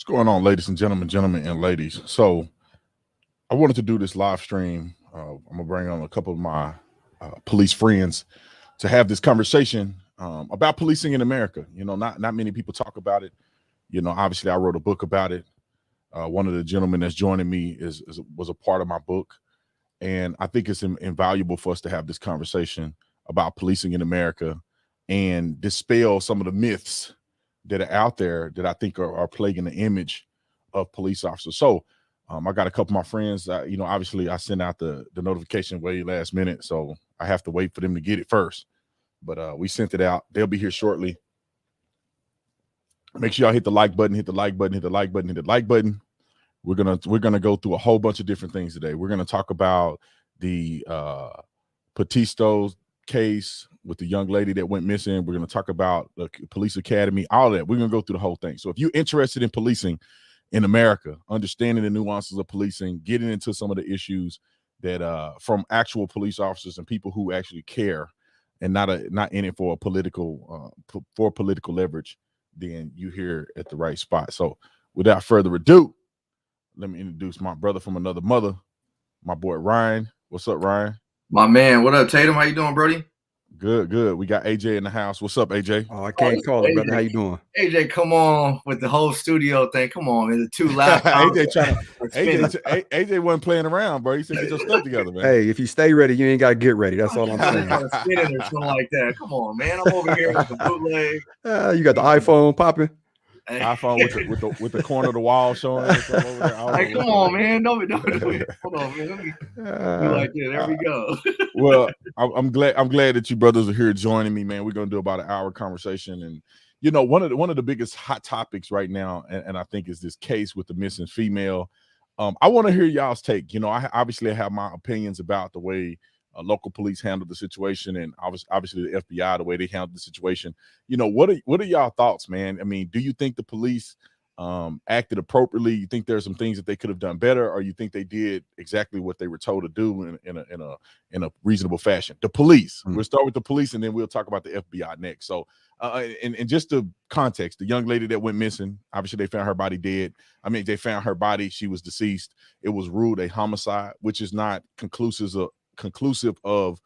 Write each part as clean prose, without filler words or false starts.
What's going on, ladies and gentlemen and ladies? So I wanted to do this live stream. I'm gonna bring on a couple of my police friends to have this conversation about policing in America. You know, not many people talk about it. You know, obviously I wrote a book about it. One of the gentlemen that's joining me was a part of my book, and I think it's invaluable for us to have this conversation about policing in America and dispel some of the myths that are out there that I think are plaguing the image of police officers. So I got a couple of my friends, you know, obviously I sent out the notification way last minute, so I have to wait for them to get it first. But we sent it out. They'll be here shortly. Make sure y'all hit the like button, hit the like button, hit the like button, hit the like button. We're gonna go through a whole bunch of different things today. We're gonna talk about the Petito case with the young lady that went missing. We're going to talk about the police academy, all that. We're going to go through the whole thing. So if you're interested in policing in America, understanding the nuances of policing, getting into some of the issues that from actual police officers and people who actually care and not in it for a political leverage, then you're here at the right spot. So without further ado, let me introduce my brother from another mother, my boy Ryan. What's up, Ryan? My man, what up, Tatum? How you doing, Brody? Good. We got AJ in the house. What's up, AJ? Oh, I can't call it, brother. How you doing? AJ, come on with the whole studio thing. Come on, man. The two laptops. AJ wasn't playing around, bro. He said, get your stuff together, man. Hey, if you stay ready, you ain't got to get ready. That's all I'm saying. Spinning or something like that. Come on, man. I'm over here with the bootleg. You got the iPhone popping. iPhone with the corner of the wall showing. Over there. Hey, come on, man. Don't hold on, man. Let me do like that. There we go. Well, I'm glad that you brothers are here joining me, man. We're gonna do about an hour conversation, and you know, one of the biggest hot topics right now, and I think is this case with the missing female. I want to hear y'all's take. You know, I obviously have my opinions about the way local police handled the situation, and obviously the FBI, the way they handled the situation. You know, what are y'all thoughts, man? I mean, do you think the police acted appropriately? You think there's some things that they could have done better, or you think they did exactly what they were told to do in a reasonable fashion? The police. We'll start with the police, and then we'll talk about the FBI next. So, and just the context, the young lady that went missing, obviously they found her body dead. I mean, they found her body; she was deceased. It was ruled a homicide, which is not conclusive of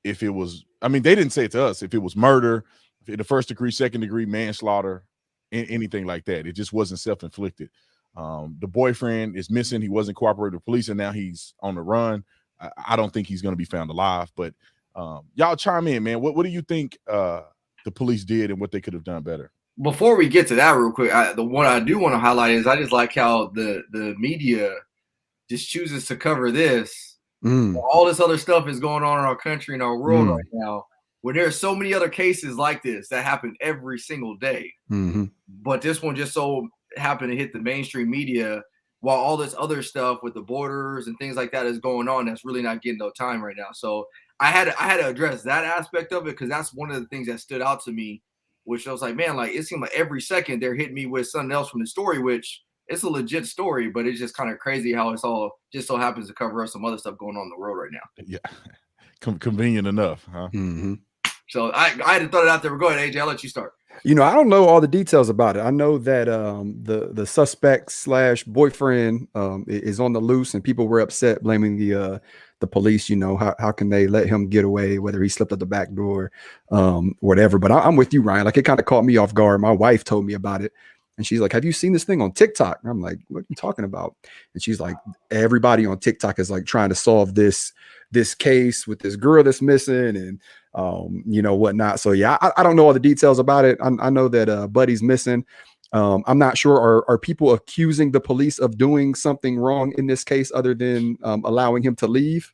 if it was. I mean, they didn't say it to us if it was murder, if the first degree, second degree, manslaughter, anything like that. It just wasn't self-inflicted. The boyfriend is missing. He wasn't cooperating with police, and now he's on the run. I don't think he's going to be found alive. But y'all chime in, man. What do you think the police did and what they could have done better? Before we get to that real quick, the one I do want to highlight is I just like how the media just chooses to cover this. All this other stuff is going on in our country and our world right now, where there are so many other cases like this that happen every single day. But this one just so happened to hit the mainstream media, while all this other stuff with the borders and things like that is going on that's really not getting no time right now. So I had to address that aspect of it, because that's one of the things that stood out to me, which I was like, man, like it seemed like every second they're hitting me with something else from the story, which it's a legit story, but it's just kind of crazy how it's all just so happens to cover up some other stuff going on in the world right now. Yeah, convenient enough, huh? So I had to throw it out there. Go ahead, AJ. I'll let you start. You know, I don't know all the details about it. I know that the suspect / boyfriend is on the loose, and people were upset, blaming the police. You know, how can they let him get away, whether he slipped at the back door, whatever. But I'm with you, Ryan. Like, it kind of caught me off guard. My wife told me about it. And she's like, have you seen this thing on TikTok? And I'm like, what are you talking about? And she's like, everybody on TikTok is like trying to solve this case with this girl that's missing and, you know, whatnot. So, yeah, I don't know all the details about it. I know that Buddy's missing. I'm not sure. Are people accusing the police of doing something wrong in this case other than allowing him to leave?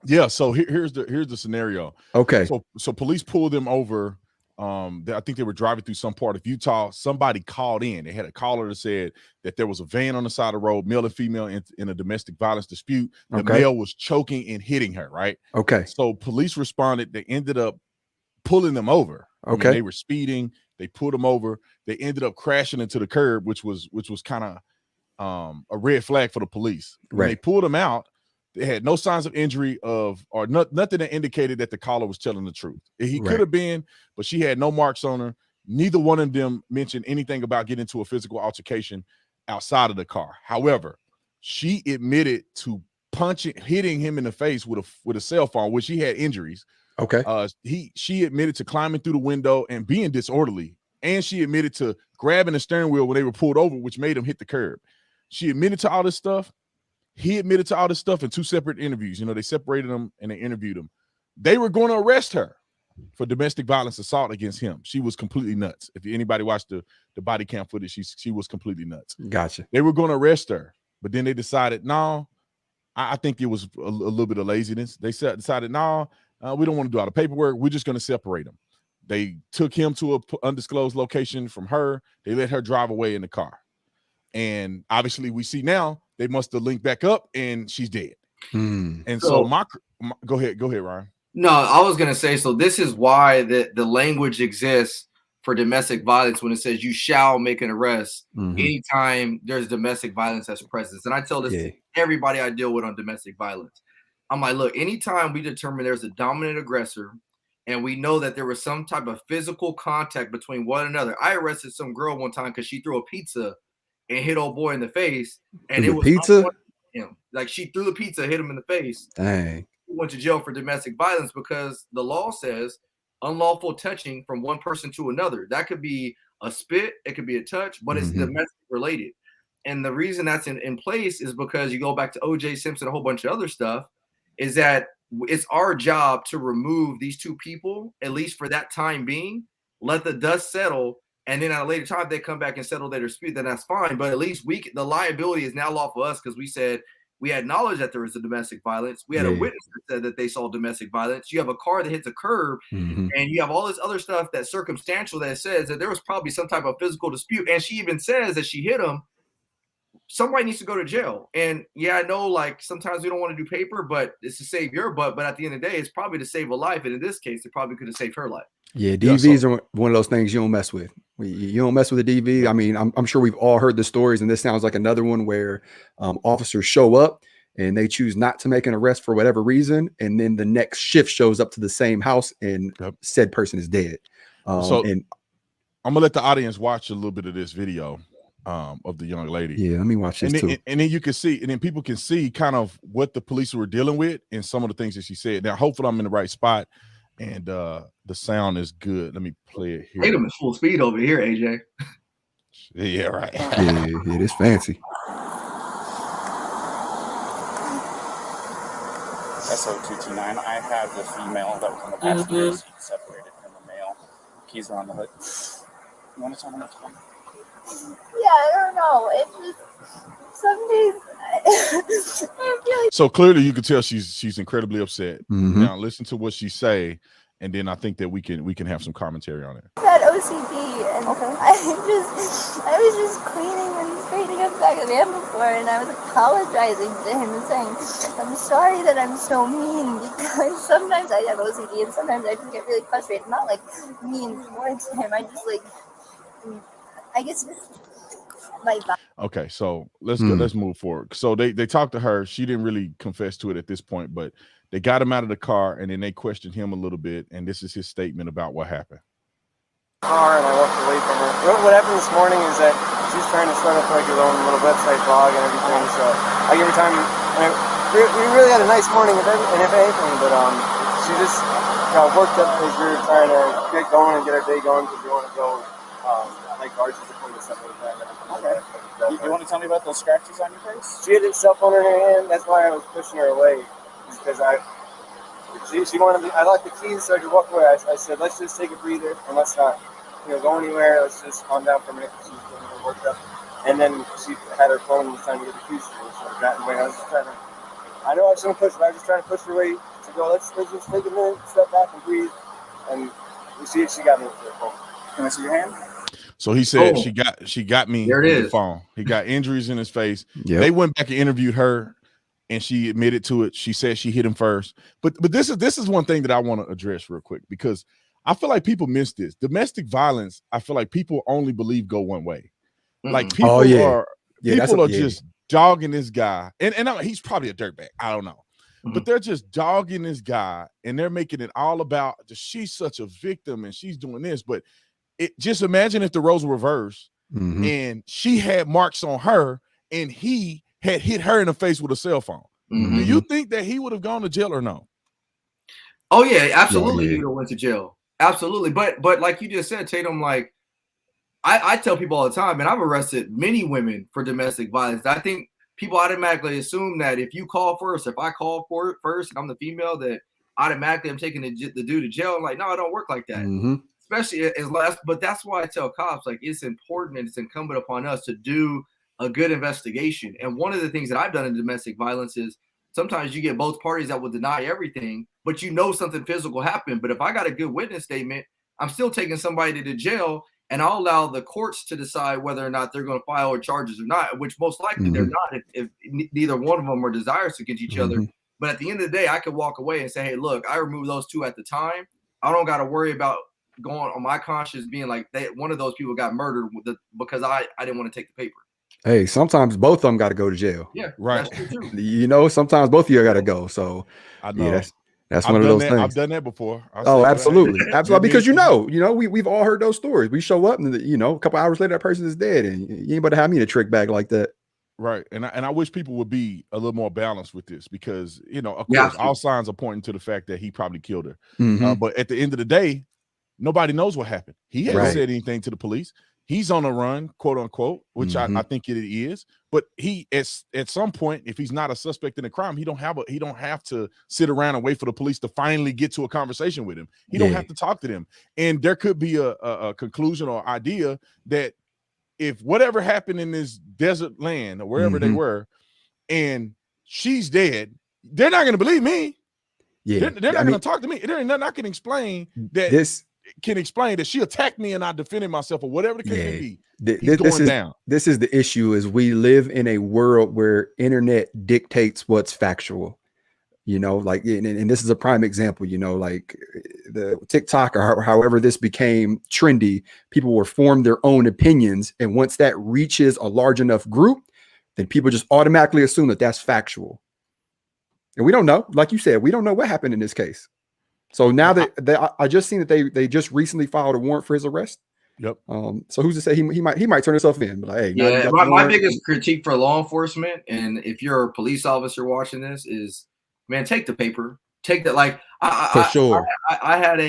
Yeah. So here's the scenario. Okay. So police pulled them over. I think they were driving through some part of Utah. Somebody called in. They had a caller that said that there was a van on the side of the road, male and female, in a domestic violence dispute. The male was choking and hitting her, right? Okay. So police responded. They ended up pulling them over. Okay. I mean, they were speeding. They pulled them over. They ended up crashing into the curb, which was kind of a red flag for the police. When they pulled them out, they had no signs of injury or nothing that indicated that the caller was telling the truth. He could have been, but she had no marks on her, Neither one of them mentioned anything about getting into a physical altercation outside of the car. However, she admitted to hitting him in the face with a cell phone, which he had injuries. Okay. She admitted to climbing through the window and being disorderly, and she admitted to grabbing the steering wheel when they were pulled over, which made him hit the curb. She admitted to all this stuff. He admitted to all this stuff in 2 separate interviews. You know, they separated them and they interviewed him. They were going to arrest her for domestic violence assault against him. She was completely nuts. If anybody watched the body cam footage, she was completely nuts. Gotcha. They were going to arrest her, but then they decided, no, I think it was a little bit of laziness. They decided, no, we don't want to do all the paperwork. We're just going to separate them. They took him to an undisclosed location from her. They let her drive away in the car. And obviously we see now they must have linked back up and she's dead. And so go ahead, Ryan. No, I was going to say, so this is why the language exists for domestic violence when it says you shall make an arrest anytime there's domestic violence as presence. And I tell this to everybody I deal with on domestic violence. I'm like, look, anytime we determine there's a dominant aggressor and we know that there was some type of physical contact between one another. I arrested some girl one time because she threw a pizza and hit old boy in the face. And it was pizza? Him. Like she threw the pizza, hit him in the face. Dang. Went to jail for domestic violence because the law says unlawful touching from one person to another. That could be a spit, it could be a touch, but it's domestic related. And the reason that's in place is because you go back to O.J. Simpson, a whole bunch of other stuff, is that it's our job to remove these 2 people, at least for that time being, let the dust settle, and then at a later time they come back and settle their dispute, then that's fine. But at least the liability is now lawful for us because we said we had knowledge that there was a domestic violence. We had a witness that said that they saw domestic violence. You have a car that hits a curb, and you have all this other stuff that's circumstantial that says that there was probably some type of physical dispute. And she even says that she hit him. Somebody needs to go to jail. And yeah, I know like sometimes we don't want to do paper, but it's to save your butt. But at the end of the day, it's probably to save a life. And in this case, it probably could have saved her life. Yeah, DVs are one of those things you don't mess with. You don't mess with a DV. I mean, I'm sure we've all heard the stories, and this sounds like another one where officers show up and they choose not to make an arrest for whatever reason, and then the next shift shows up to the same house and said person is dead. And I'm gonna let the audience watch a little bit of this video of the young lady. Yeah, let me watch this too. And then you can see, and then people can see kind of what the police were dealing with and some of the things that she said. Now, hopefully I'm in the right spot and the sound is good. Let me play it here. Tatum is full speed over here, AJ. Yeah, right. Yeah, it is fancy. SO229, I have the female that was on the passenger seat separated from the male. Keys are on the hood. You want to tell me what's going on? Yeah, I don't know. It's just some days I feel like. So clearly you can tell she's incredibly upset. Now listen to what she say, and then I think that we can have some commentary on it. That OCD, and I was just cleaning and straightening up the back of the van before, and I was apologizing to him and saying, I'm sorry that I'm so mean, because sometimes I have OCD and sometimes I just get really frustrated. Not like mean towards him, I just like, I guess like that. Okay, so let's move forward. So they talked to her. She didn't really confess to it at this point, but they got him out of the car and then they questioned him a little bit, and this is his statement about what happened. Car and I walked away from her. What happened this morning is that she's trying to start up like her own little website blog and everything. So I give her time. And we really had a nice morning, if anything, but she just got worked up because we were trying to get going and get our day going because we want to go like arches to clean stuff like that. Okay. You want to tell me about those scratches on your face? She had a cell phone in her hand. That's why I was pushing her away, because she wanted me. I locked the keys so I could walk away. I said, let's just take a breather and let's not, go anywhere. Let's just calm down for a minute. She was getting her worked up, and then she had her phone and was trying to get the keys. So I got in the way. I was just trying to. I know I shouldn't push, but I was just trying to push her away to go. Let's just take a minute, step back, and breathe. And she got me with her phone. Can I see your hand? So he said she got me there it is. The phone. He got injuries in his face. Yep. They went back and interviewed her, and she admitted to it. She said she hit him first. But this is one thing that I want to address real quick, because I feel like people miss this. Domestic violence, I feel like people only believe go one way. Like people are just dogging this guy, and he's probably a dirtbag. I don't know. But they're just dogging this guy, and they're making it all about she's such a victim and she's doing this. But just imagine if the roles were reversed and she had marks on her and he had hit her in the face with a cell phone. Do you think that he would have gone to jail or no? Oh yeah, absolutely. He would have went to jail. Absolutely. But like you just said, Tatum, like I tell people all the time, and I've arrested many women for domestic violence. I think people automatically assume that if you call first, if I call for it first, and I'm the female, that automatically I'm taking the dude to jail. I'm like, no, it don't work like that. Especially as last, but that's why I tell cops, like, it's important and it's incumbent upon us to do a good investigation. And one of the things that I've done in domestic violence is sometimes you get both parties that will deny everything, but you know something physical happened. But if I got a good witness statement, I'm still taking somebody to jail, and I'll allow the courts to decide whether or not they're going to file charges or not, which most likely they're not if neither one of them are desirous against each other. But at the end of the day, I could walk away and say, hey, look, I removed those two at the time. I don't got to worry about going on my conscience being like one of those people got murdered because I didn't want to take the paper. Hey, sometimes both of them got to go to jail. Yeah, right. That's true too. You know, sometimes both of you got to go. So I know. Yeah, that's one of those things. I've done that before. Oh, absolutely. Absolutely. Because we've all heard those stories. We show up and a couple hours later, that person is dead, and you ain't about to have me in a trick bag like that. Right. And I wish people would be a little more balanced with this because, of course, all signs are pointing to the fact that he probably killed her. But at the end of the day, nobody knows what happened. He hasn't said anything to the police. He's on a run, quote unquote, which I think it is. But he at some point, if he's not a suspect in a crime, he don't have to sit around and wait for the police to finally get to a conversation with him. He don't have to talk to them. And there could be a conclusion or idea that if whatever happened in this desert land or wherever they were, and she's dead, they're not going to believe me. Yeah, they're not going to talk to me. They're not going to explain that. That she attacked me and I defended myself or whatever the case may be. This is the issue: is we live in a world where internet dictates what's factual. Like, and this is a prime example. Like the TikTok or however this became trendy, people will form their own opinions, and once that reaches a large enough group, then people just automatically assume that that's factual. And we don't know, like you said, we don't know what happened in this case. So now that I just seen that they just recently filed a warrant for his arrest. Yep. So who's to say he might turn himself in? But like, hey, my biggest critique for law enforcement, and if you're a police officer watching this, is, man, take the paper, take that. Like for sure. I had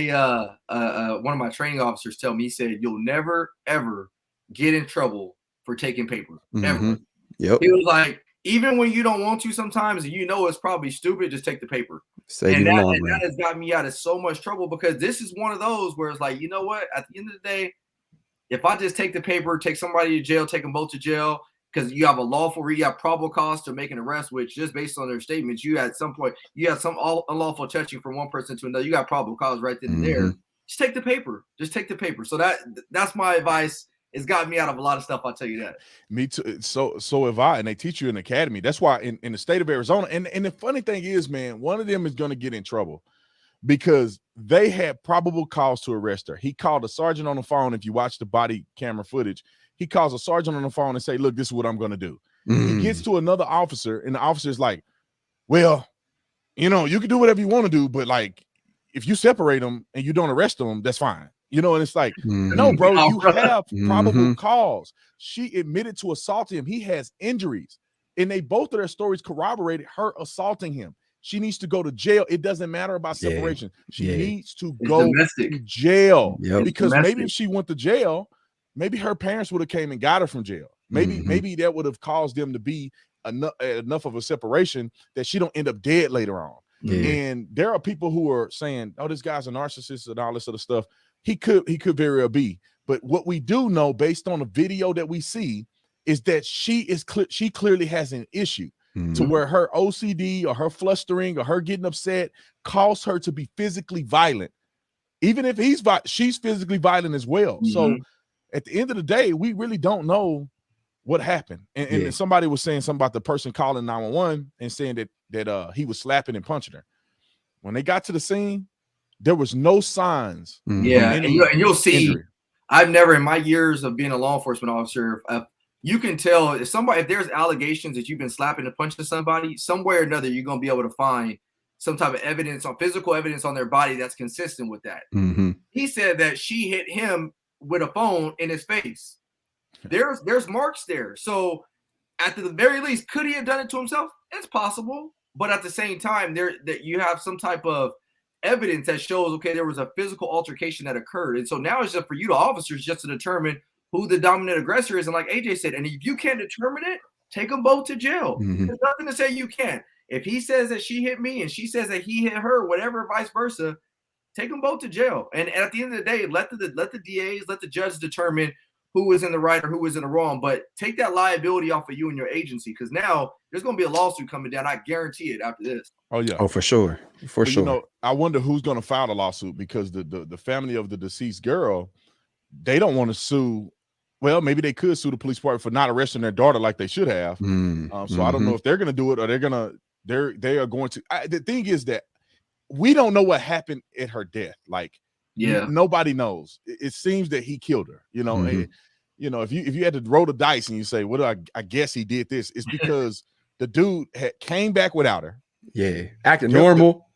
one of my training officers tell me, he said, "You'll never ever get in trouble for taking paper ever." Yep. He was like, even when you don't want to, sometimes it's probably stupid, just take the paper. And that has got me out of so much trouble, because this is one of those where it's like, you know what? At the end of the day, if I just take the paper, take somebody to jail, take them both to jail, because you have you have probable cause to make an arrest, which just based on their statements, you at some point, you had some unlawful touching from one person to another. You got probable cause right then and there. Just take the paper. Just take the paper. So that's my advice. It's gotten me out of a lot of stuff, I'll tell you that. Me too. So have I, and they teach you in the academy. That's why in the state of Arizona, and the funny thing is, man, one of them is going to get in trouble because they had probable cause to arrest her. He called a sergeant on the phone. If you watch the body camera footage, he calls a sergeant on the phone and say, look, this is what I'm going to do. He gets to another officer, and the officer is like, well, you can do whatever you want to do, but like, if you separate them and you don't arrest them, that's fine. And it's like, no, bro, you have probable cause. She admitted to assaulting him. He has injuries. And both of their stories corroborated her assaulting him. She needs to go to jail. It doesn't matter about separation. She needs to go to jail. Because maybe if she went to jail, maybe her parents would have came and got her from jail. Maybe that would have caused them to be enough of a separation that she don't end up dead later on. And there are people who are saying, oh, this guy's a narcissist and all this other stuff. He could very well be. But what we do know, based on the video that we see, is that she clearly has an issue to where her OCD or her flustering or her getting upset caused her to be physically violent. Even if she's physically violent as well. So at the end of the day, we really don't know what happened. And somebody was saying something about the person calling 911 and saying that he was slapping and punching her. When they got to the scene, there was no signs. And you'll see injury. I've never, in my years of being a law enforcement officer, you can tell if there's allegations that you've been slapping and punching somebody, somewhere or another, you're going to be able to find some type of evidence, physical evidence on their body that's consistent with that. He said that she hit him with a phone in his face. There's marks there. So at the very least, could he have done it to himself? It's possible. But at the same time, that you have some type of evidence that shows, okay, there was a physical altercation that occurred. And so now it's just for you, the officers, just to determine who the dominant aggressor is. And like AJ said, and if you can't determine it, take them both to jail. There's nothing to say you can't. If he says that she hit me and she says that he hit her, whatever, vice versa, take them both to jail. And at the end of the day, let the DAs, let the judge determine who was in the right or who was in the wrong. But take that liability off of you and your agency, because now there's going to be a lawsuit coming down. I guarantee it after this. Oh yeah. Oh, for sure. For sure. You know, I wonder who's going to file the lawsuit, because the family of the deceased girl, they don't want to sue. Well, maybe they could sue the police department for not arresting their daughter like they should have. So I don't know if they're going to do it, or they are going to. The thing is that we don't know what happened at her death. Like, nobody knows. It seems that he killed her. You know, and, you know, if you had to roll the dice and you say, "Well, I guess he did this," it's because the dude came back without her. Yeah, acting normal.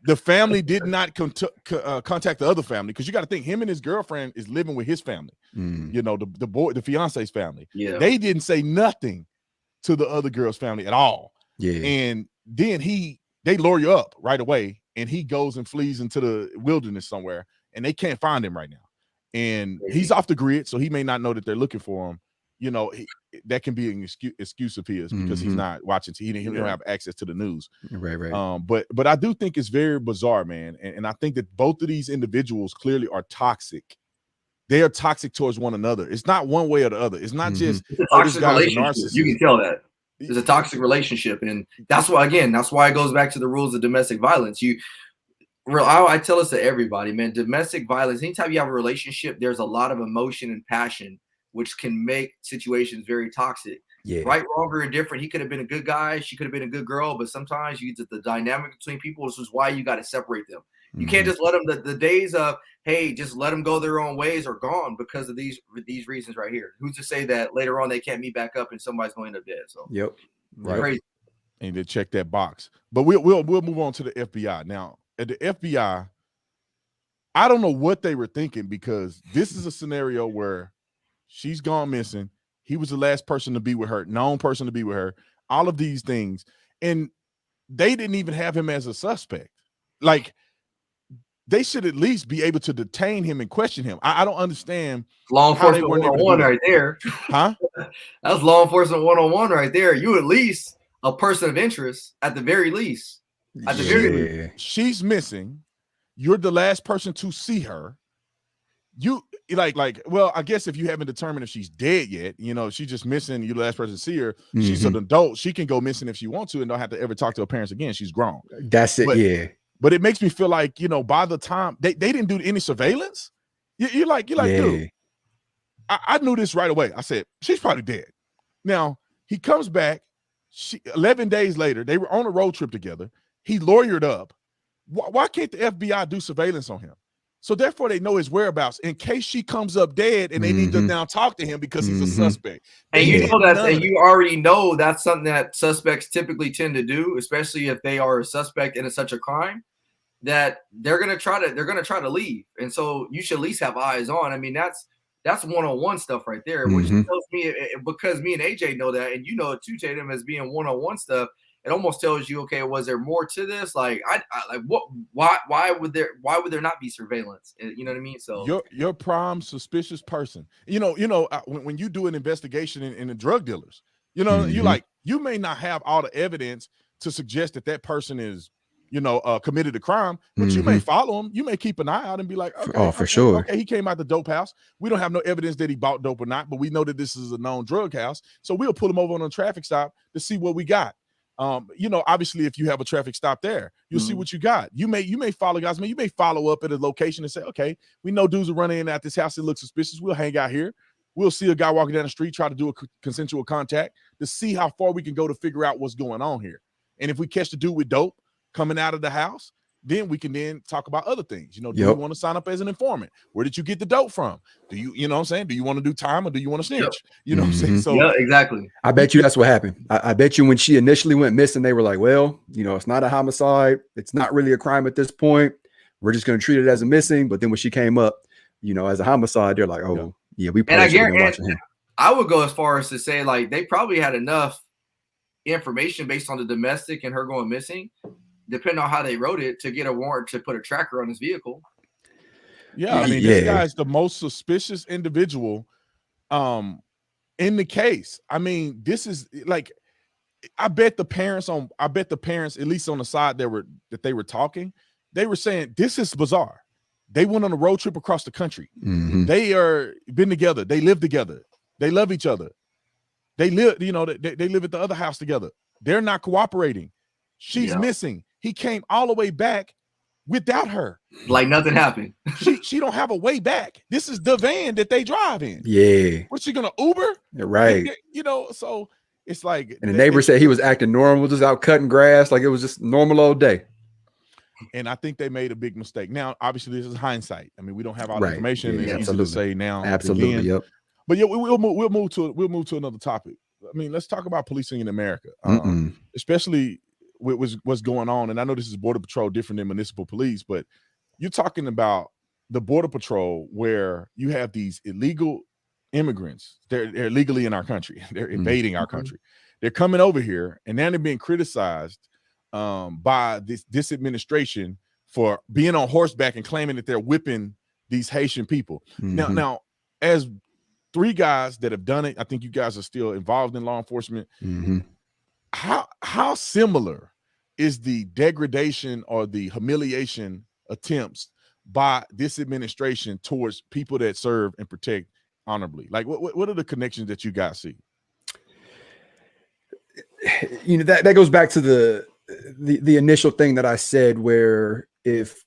The family did not contact the other family, because you got to think, him and his girlfriend is living with his family. You know, the fiance's family. Yeah, they didn't say nothing to the other girl's family at all. Yeah, and then they lawyer up right away, and he goes and flees into the wilderness somewhere, and they can't find him right now. And he's off the grid, so he may not know that they're looking for him. You know, that can be an excuse of his, because he's not watching. He don't have access to the news. Right. But I do think it's very bizarre, man. And I think that both of these individuals clearly are toxic. They are toxic towards one another. It's not one way or the other. It's not just a toxic relationship. You can tell that it's a toxic relationship, and that's why it goes back to the rules of domestic violence. I tell this to everybody, man. Domestic violence. Anytime you have a relationship, there's a lot of emotion and passion, which can make situations very toxic. Yeah. Right, wrong, or indifferent. He could have been a good guy. She could have been a good girl. But sometimes the dynamic between people, this is why you got to separate them. You can't just let them, the days of, hey, just let them go their own ways are gone because of these reasons right here. Who's to say that later on they can't meet back up and somebody's going to end up dead? So, right. Crazy. And to check that box. But we'll move on to the FBI. Now, at the FBI, I don't know what they were thinking, because this is a scenario where she's gone missing. He was the last person to be with her, known person to be with her, all of these things. And they didn't even have him as a suspect. Like, they should at least be able to detain him and question him. I don't understand. Law enforcement 101 right there. Huh? That's law enforcement 101 right there. You at least a person of interest at the very least. At the very least. She's missing. You're the last person to see her. You well, I guess if you haven't determined if she's dead yet, you know, she's just missing. You're the last person to see her. She's an adult. She can go missing if she wants to and don't have to ever talk to her parents again. She's grown. That's it. But it makes me feel like, you know, by the time they didn't do any surveillance, you're like, dude, I knew this right away. I said, she's probably dead. Now, he comes back. 11 days later, they were on a road trip together. He lawyered up. Why can't the FBI do surveillance on him? So therefore, they know his whereabouts in case she comes up dead, and they need to now talk to him because he's a suspect. And you know that, and you already know that's something that suspects typically tend to do, especially if they are a suspect in such a crime, that they're gonna try to leave. And so you should at least have eyes on. I mean, that's one-on-one stuff right there, which tells me, because me and AJ know that, and you know it too, Tatum, as being one-on-one stuff. It almost tells you, okay, was there more to this? Like, I like what? Why would there not be surveillance? You know what I mean? So your prime suspicious person. You know, when you do an investigation in the drug dealers, you know, you may not have all the evidence to suggest that person is, you know, committed a crime, but you may follow him. You may keep an eye out and be like, okay, for sure. Okay, he came out the dope house. We don't have no evidence that he bought dope or not, but we know that this is a known drug house. So we'll pull him over on a traffic stop to see what we got. You know, obviously, if you have a traffic stop there, you'll see what you got. You may follow guys. You may follow up at a location and say, okay, we know dudes are running in at this house. It looks suspicious. We'll hang out here. We'll see a guy walking down the street, try to do a consensual contact to see how far we can go to figure out what's going on here. And if we catch the dude with dope coming out of the house, then we can talk about other things. You know, do you want to sign up as an informant? Where did you get the dope from? Do you know what I'm saying? Do you want to do time or do you want to snitch? You know what I'm saying? So yeah, exactly. I bet you that's what happened. I bet you when she initially went missing, they were like, well, you know, it's not a homicide. It's not really a crime at this point. We're just going to treat it as a missing. But then when she came up, you know, as a homicide, they're like, oh yeah, we And probably I should have been guarantee, watching him. I would go as far as to say like they probably had enough information based on the domestic and her going missing, depending on how they wrote it, to get a warrant to put a tracker on his vehicle. Yeah, I mean, this guy's the most suspicious individual in the case. I mean, this is like, I bet the parents, at least on the side that they were talking, they were saying this is bizarre. They went on a road trip across the country. They are been together. They live together. They love each other. They live, you know, they live at the other house together. They're not cooperating. She's missing. He came all the way back without her. Like nothing happened. she don't have a way back. This is the van that they drive in. Yeah. What's she gonna Uber? Right. You know, so it's like, and the neighbor said he was acting normal, just out cutting grass, like it was just normal old day. And I think they made a big mistake. Now, obviously, this is hindsight. I mean, we don't have all the information. Yeah, it's easy to say now. Absolutely. Again. Yep. But yeah, we'll move to another topic. I mean, let's talk about policing in America, especially with what's going on. And I know this is Border Patrol, different than municipal police, but you're talking about the Border Patrol where you have these illegal immigrants. They're illegally in our country. They're invading our country. They're coming over here, and now they're being criticized by this administration for being on horseback and claiming that they're whipping these Haitian people. Now, as three guys that have done it, I think you guys are still involved in law enforcement. How similar is the degradation or the humiliation attempts by this administration towards people that serve and protect honorably? Like, what are the connections that you guys see? You know, that goes back to the initial thing that I said, where if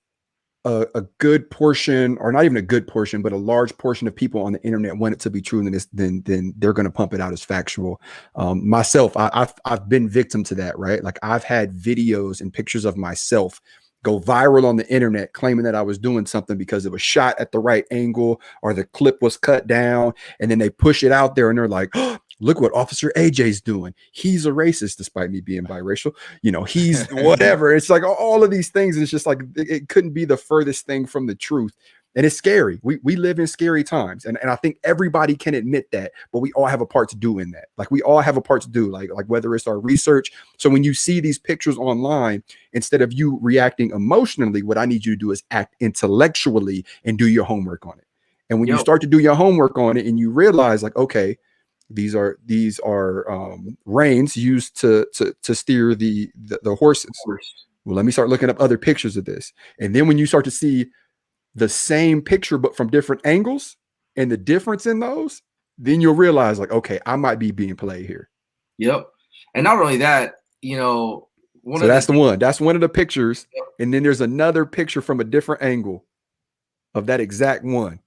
a good portion, or not even a good portion, but a large portion of people on the internet want it to be true, then they're going to pump it out as factual. Myself, I've been victim to that, right? Like I've had videos and pictures of myself go viral on the internet claiming that I was doing something because it was shot at the right angle or the clip was cut down, and then they push it out there and they're like, oh, look what Officer AJ's doing. He's a racist, despite me being biracial. You know, he's whatever. It's like all of these things. And it's just like, it couldn't be the furthest thing from the truth. And it's scary. We live in scary times. And I think everybody can admit that, but we all have a part to do in that. Like we all have a part to do, like whether it's our research. So when you see these pictures online, instead of you reacting emotionally, what I need you to do is act intellectually and do your homework on it. And when you start to do your homework on it and you realize like, okay, these are reins used to steer the horses. Well, let me start looking up other pictures of this. And then when you start to see the same picture, but from different angles and the difference in those, then you'll realize like, okay, I might be being played here. Yep. And not only that, you know, that's one of the pictures. Yep. And then there's another picture from a different angle of that exact one.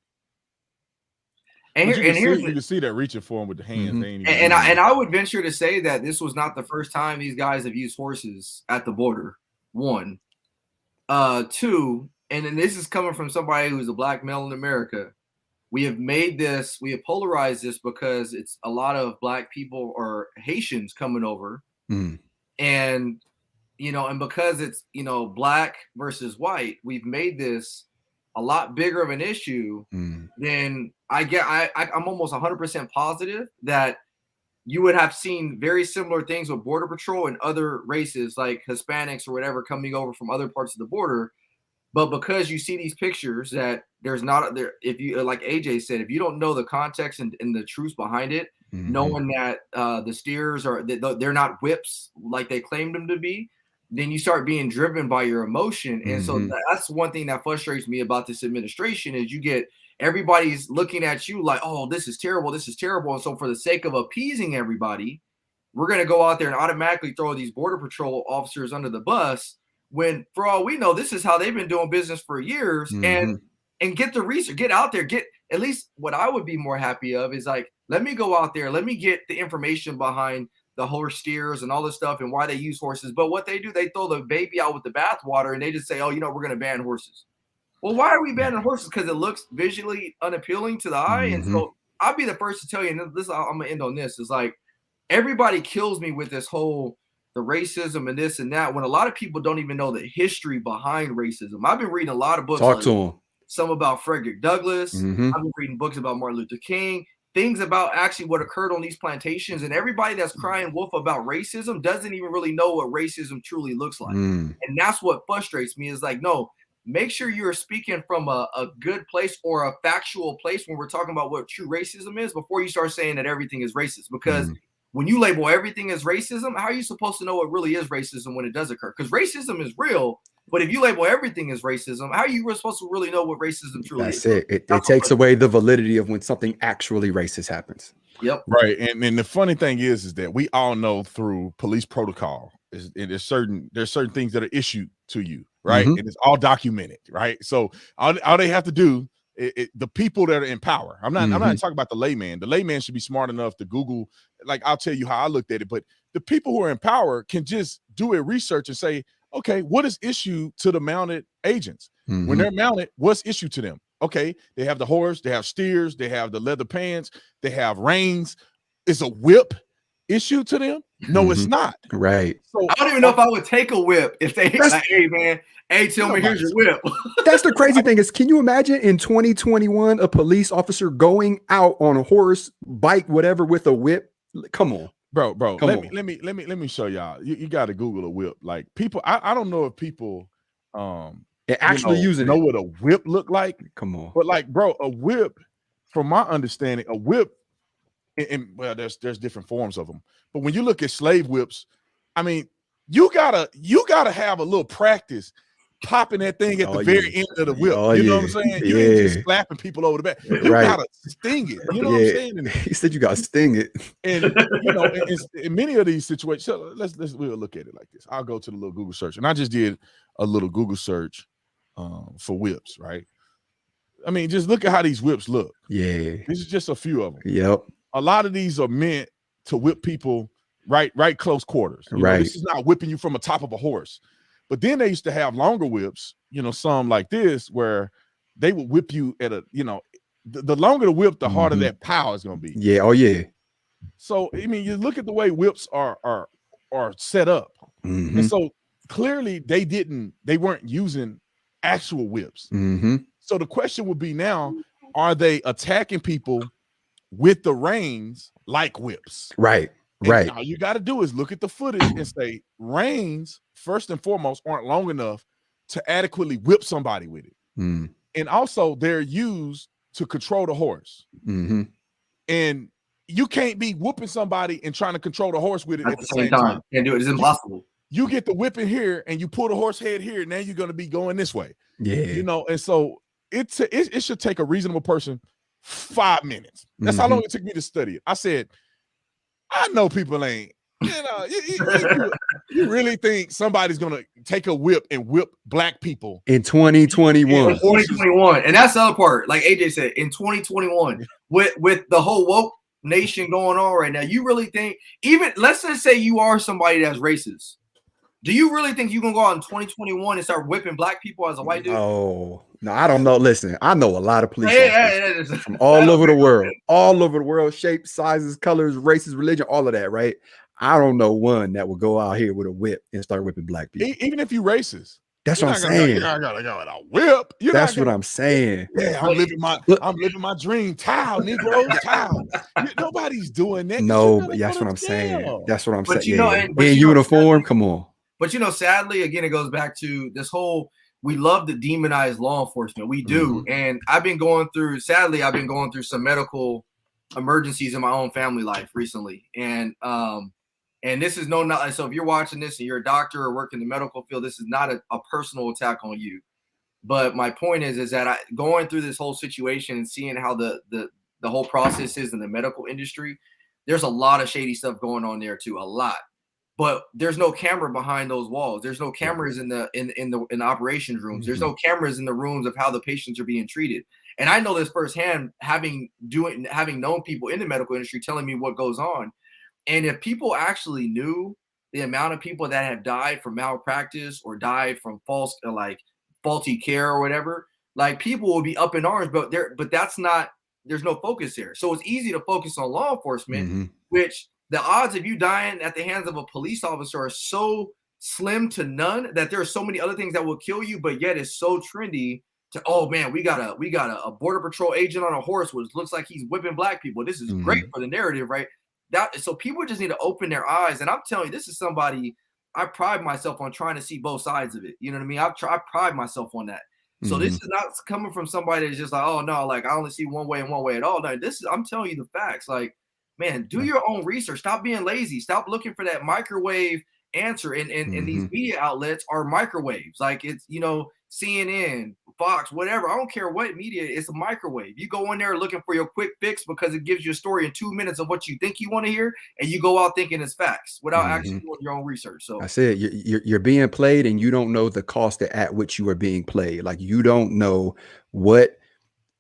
And you can see that reaching for him with the hands. And I would venture to say that this was not the first time these guys have used horses at the border. One, two, and then this is coming from somebody who's a black male in America. We have polarized this because it's a lot of black people or Haitians coming over, and you know, and because it's, you know, black versus white, we've made this a lot bigger of an issue than I'm almost 100% positive that you would have seen very similar things with Border Patrol and other races like Hispanics or whatever coming over from other parts of the border. But because you see these pictures that there's not there, if you, like AJ said, if you don't know the context and the truth behind it, knowing that the steers they're not whips like they claimed them to be, then you start being driven by your emotion. And so that's one thing that frustrates me about this administration is you get everybody's looking at you like, oh, this is terrible. This is terrible. And so for the sake of appeasing everybody, we're going to go out there and automatically throw these Border Patrol officers under the bus when for all we know, this is how they've been doing business for years. And get the research, get out there, get at least what I would be more happy of is like, let me go out there. Let me get the information behind the horse steers and all this stuff and why they use horses. But what they do, they throw the baby out with the bathwater and they just say, oh, you know, we're going to ban horses. Well, why are we banning horses? Because it looks visually unappealing to the eye. And so I'll be the first to tell you, and this, I'm going to end on this, is like everybody kills me with this whole the racism and this and that when a lot of people don't even know the history behind racism. I've been reading a lot of books. Talk to them. some about Frederick Douglass. Mhm. I've been reading books about Martin Luther King, things about actually what occurred on these plantations. And everybody that's crying wolf about racism doesn't even really know what racism truly looks like. Mm. And that's what frustrates me is like, no, make sure you're speaking from a good place or a factual place when we're talking about what true racism is before you start saying that everything is racist. Because when you label everything as racism, how are you supposed to know what really is racism when it does occur? Because racism is real, but if you label everything as racism, how are you supposed to really know what racism truly is? That's it. It takes away the validity of when something actually racist happens. Yep. Right. And the funny thing is that we all know through police protocol there's certain things that are issued to you, right? And it's all documented, right? So all they have to do, the people that are in power. I'm not talking about the layman. The layman should be smart enough to Google. Like, I'll tell you how I looked at it, but the people who are in power can just do a research and say, okay, what is issued to the mounted agents? When they're mounted, what's issued to them? Okay, they have the horse, they have steers, they have the leather pants, they have reins. Is a whip issued to them? No, it's not. Right. So I don't even know if I would take a whip if they like, hey man, hey Tillman, here's your whip. That's the crazy thing is, can you imagine in 2021 a police officer going out on a horse, bike, whatever, with a whip? Come on, bro. Let me show y'all. You got to Google a whip. Like, people, I don't know if people actually using know what a whip look like. Come on, but like, bro, a whip, from my understanding, a whip, and well, there's different forms of them. But when you look at slave whips, I mean, you gotta have a little practice popping that thing at the very end of the whip. You know what I'm saying? You ain't just slapping people over the back. You gotta sting it. You know what I'm saying? And he said you gotta sting it. And you know, in many of these situations, so we'll look at it like this. I'll go to the little Google search, and I just did a little Google search for whips, right? I mean, just look at how these whips look. Yeah, this is just a few of them. Yep. A lot of these are meant to whip people right close quarters. You know, this is not whipping you from the top of a horse. But then they used to have longer whips, you know, some like this, where they would whip you at a, you know, the longer the whip, the harder that power is going to be. Yeah. Oh yeah. So I mean, you look at the way whips are set up, and so clearly they weren't using actual whips. So the question would be now, are they attacking people with the reins like whips? Right. And all you got to do is look at the footage and say, reins, first and foremost, aren't long enough to adequately whip somebody with it. And also, they're used to control the horse. And you can't be whooping somebody and trying to control the horse with it at the same time. Can't do it. It's impossible. You get the whipping here and you pull the horse head here. Now you're going to be going this way. Yeah. You know, and so it should take a reasonable person 5 minutes. That's how long it took me to study it. I said, I know people ain't, you know, you really think somebody's going to take a whip and whip black people in 2021. In 2021. And that's the other part. Like AJ said, in 2021, with the whole woke nation going on right now, you really think, even let's just say you are somebody that's racist. Do you really think you can go out in 2021 and start whipping black people as a white dude? Oh, no, I don't know. Listen, I know a lot of police officers from all over the world, shapes, sizes, colors, races, religion, all of that, right? I don't know one that would go out here with a whip and start whipping black people. Even if you racist. That's what I'm saying. You're not gonna go with a whip. That's what I'm saying. Yeah, I'm living my dream. Towel, Negroes, towel. Nobody's doing that. No, but that's what I'm saying. That's what I'm saying. You know, in uniform, come on. But you know, sadly, again, it goes back to this whole, we love to demonize law enforcement. We do. And I've been going through some medical emergencies in my own family life recently. And this is so if you're watching this and you're a doctor or work in the medical field, this is not a personal attack on you. But my point is that going through this whole situation and seeing how the whole process is in the medical industry, there's a lot of shady stuff going on there too, a lot. But there's no camera behind those walls. There's no cameras in the operations rooms. There's no cameras in the rooms of how the patients are being treated. And I know this firsthand, having known people in the medical industry telling me what goes on. And if people actually knew the amount of people that have died from malpractice or died from faulty care or whatever, like, people will be up in arms. But there's no focus there. So it's easy to focus on law enforcement, which the odds of you dying at the hands of a police officer are so slim to none that there are so many other things that will kill you, but yet it's so trendy to, oh man, we got a border patrol agent on a horse, which looks like he's whipping black people. This is great for the narrative, right? So people just need to open their eyes. And I'm telling you, this is somebody I pride myself on trying to see both sides of it. You know what I mean? I pride myself on that. So this is not coming from somebody that's just like, oh no, like I only see one way and one way at all. No, I'm telling you the facts. Like, man, do your own research. Stop being lazy. Stop looking for that microwave answer. And these media outlets are microwaves. Like it's, CNN, Fox, whatever. I don't care what media. It's a microwave. You go in there looking for your quick fix because it gives you a story in 2 minutes of what you think you want to hear, and you go out thinking it's facts without actually doing your own research. So I said you're being played, and you don't know the cost at which you are being played. Like you don't know what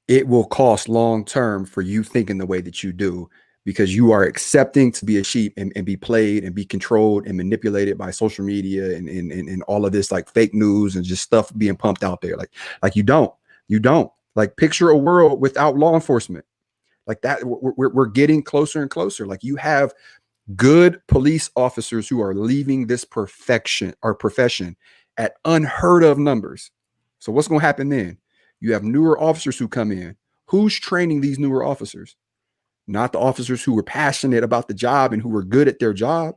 it will cost long term for you thinking the way that you do, because you are accepting to be a sheep and be played and be controlled and manipulated by social media and all of this like fake news and just stuff being pumped out there. Like you don't like picture a world without law enforcement like that. We're getting closer and closer. Like you have good police officers who are leaving this profession at unheard of numbers. So what's going to happen then? You have newer officers who come in. Who's training these newer officers? Not the officers who were passionate about the job and who were good at their job,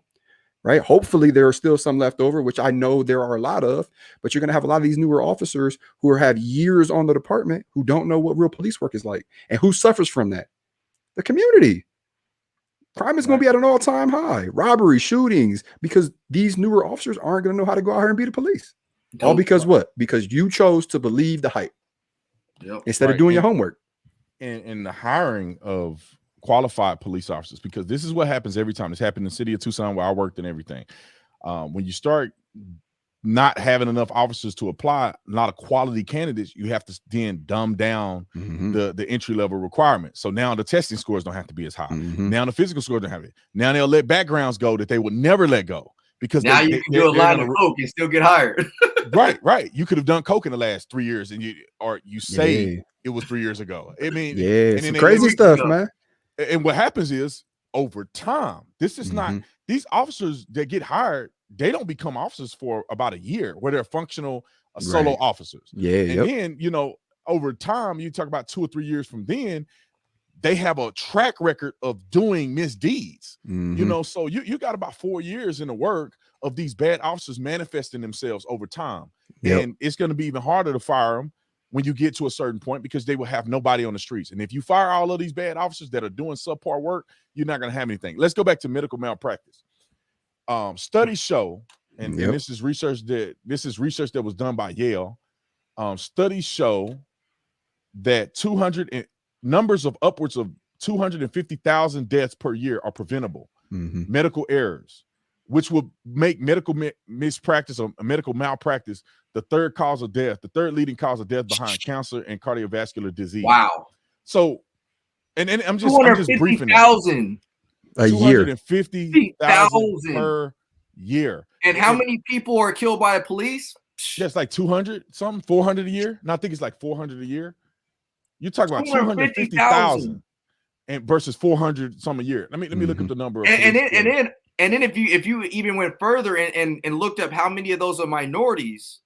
right? Hopefully there are still some left over, which I know there are a lot of, but you're going to have a lot of these newer officers who have years on the department who don't know what real police work is like. And who suffers from that? The community. Crime is going to be at an all-time high. Robbery, shootings, because these newer officers aren't going to know how to go out here and be the police. All because what? Because you chose to believe the hype instead of doing your homework. And the hiring of qualified police officers, because this is what happens every time. This happened in the city of Tucson where I worked and everything. When you start not having enough officers to apply, not a quality candidates, you have to then dumb down the entry-level requirements. So now the testing scores don't have to be as high. Now the physical scores don't have it. Now they'll let backgrounds go that they would never let go. Because now you can do a line of coke and still get hired. right. You could have done coke in the last 3 years, and you say it was 3 years ago. I mean, and some crazy stuff, man. And what happens is over time, this is not these officers that get hired, they don't become officers for about a year where they're functional solo officers. And then, over time, you talk about 2 or 3 years from then, they have a track record of doing misdeeds. So you got about 4 years in the work of these bad officers manifesting themselves over time. And it's going to be even harder to fire them when you get to a certain point, because they will have nobody on the streets. And if you fire all of these bad officers that are doing subpar work, you're not going to have anything. Let's go back to medical malpractice. Studies show, and this is research that was done by Yale. Studies show that numbers of upwards of 250,000 deaths per year are preventable. Medical errors, which will make medical mispractice or medical malpractice the third cause of death, the third leading cause of death behind cancer and cardiovascular disease. Wow. So, and I'm just briefing that. A year. 250,000 per year. And how many people are killed by the police? Just like 200 something, 400 a year. And I think it's like 400 a year. You're talking about 250,000 and versus 400 some a year. Let me look up the number. And then if you even went further and looked up how many of those are minorities,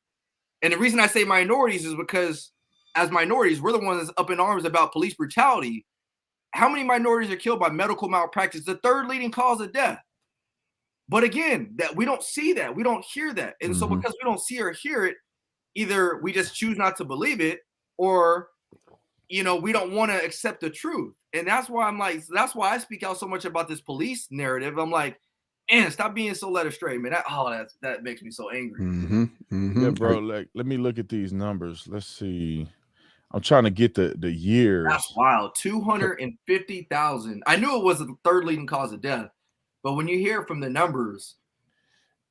and the reason I say minorities is because as minorities, we're the ones up in arms about police brutality. How many minorities are killed by medical malpractice? The third leading cause of death. But again, that we don't see that, we don't hear that, and so because we don't see or hear it, either we just choose not to believe it, or we don't want to accept the truth. And that's why that's why I speak out so much about this police narrative. I'm like, man, stop being so led astray, man. That makes me so angry. Yeah, bro. Like, let me look at these numbers. Let's see. I'm trying to get the years. That's wild. 250,000. I knew it was the third leading cause of death, but when you hear from the numbers,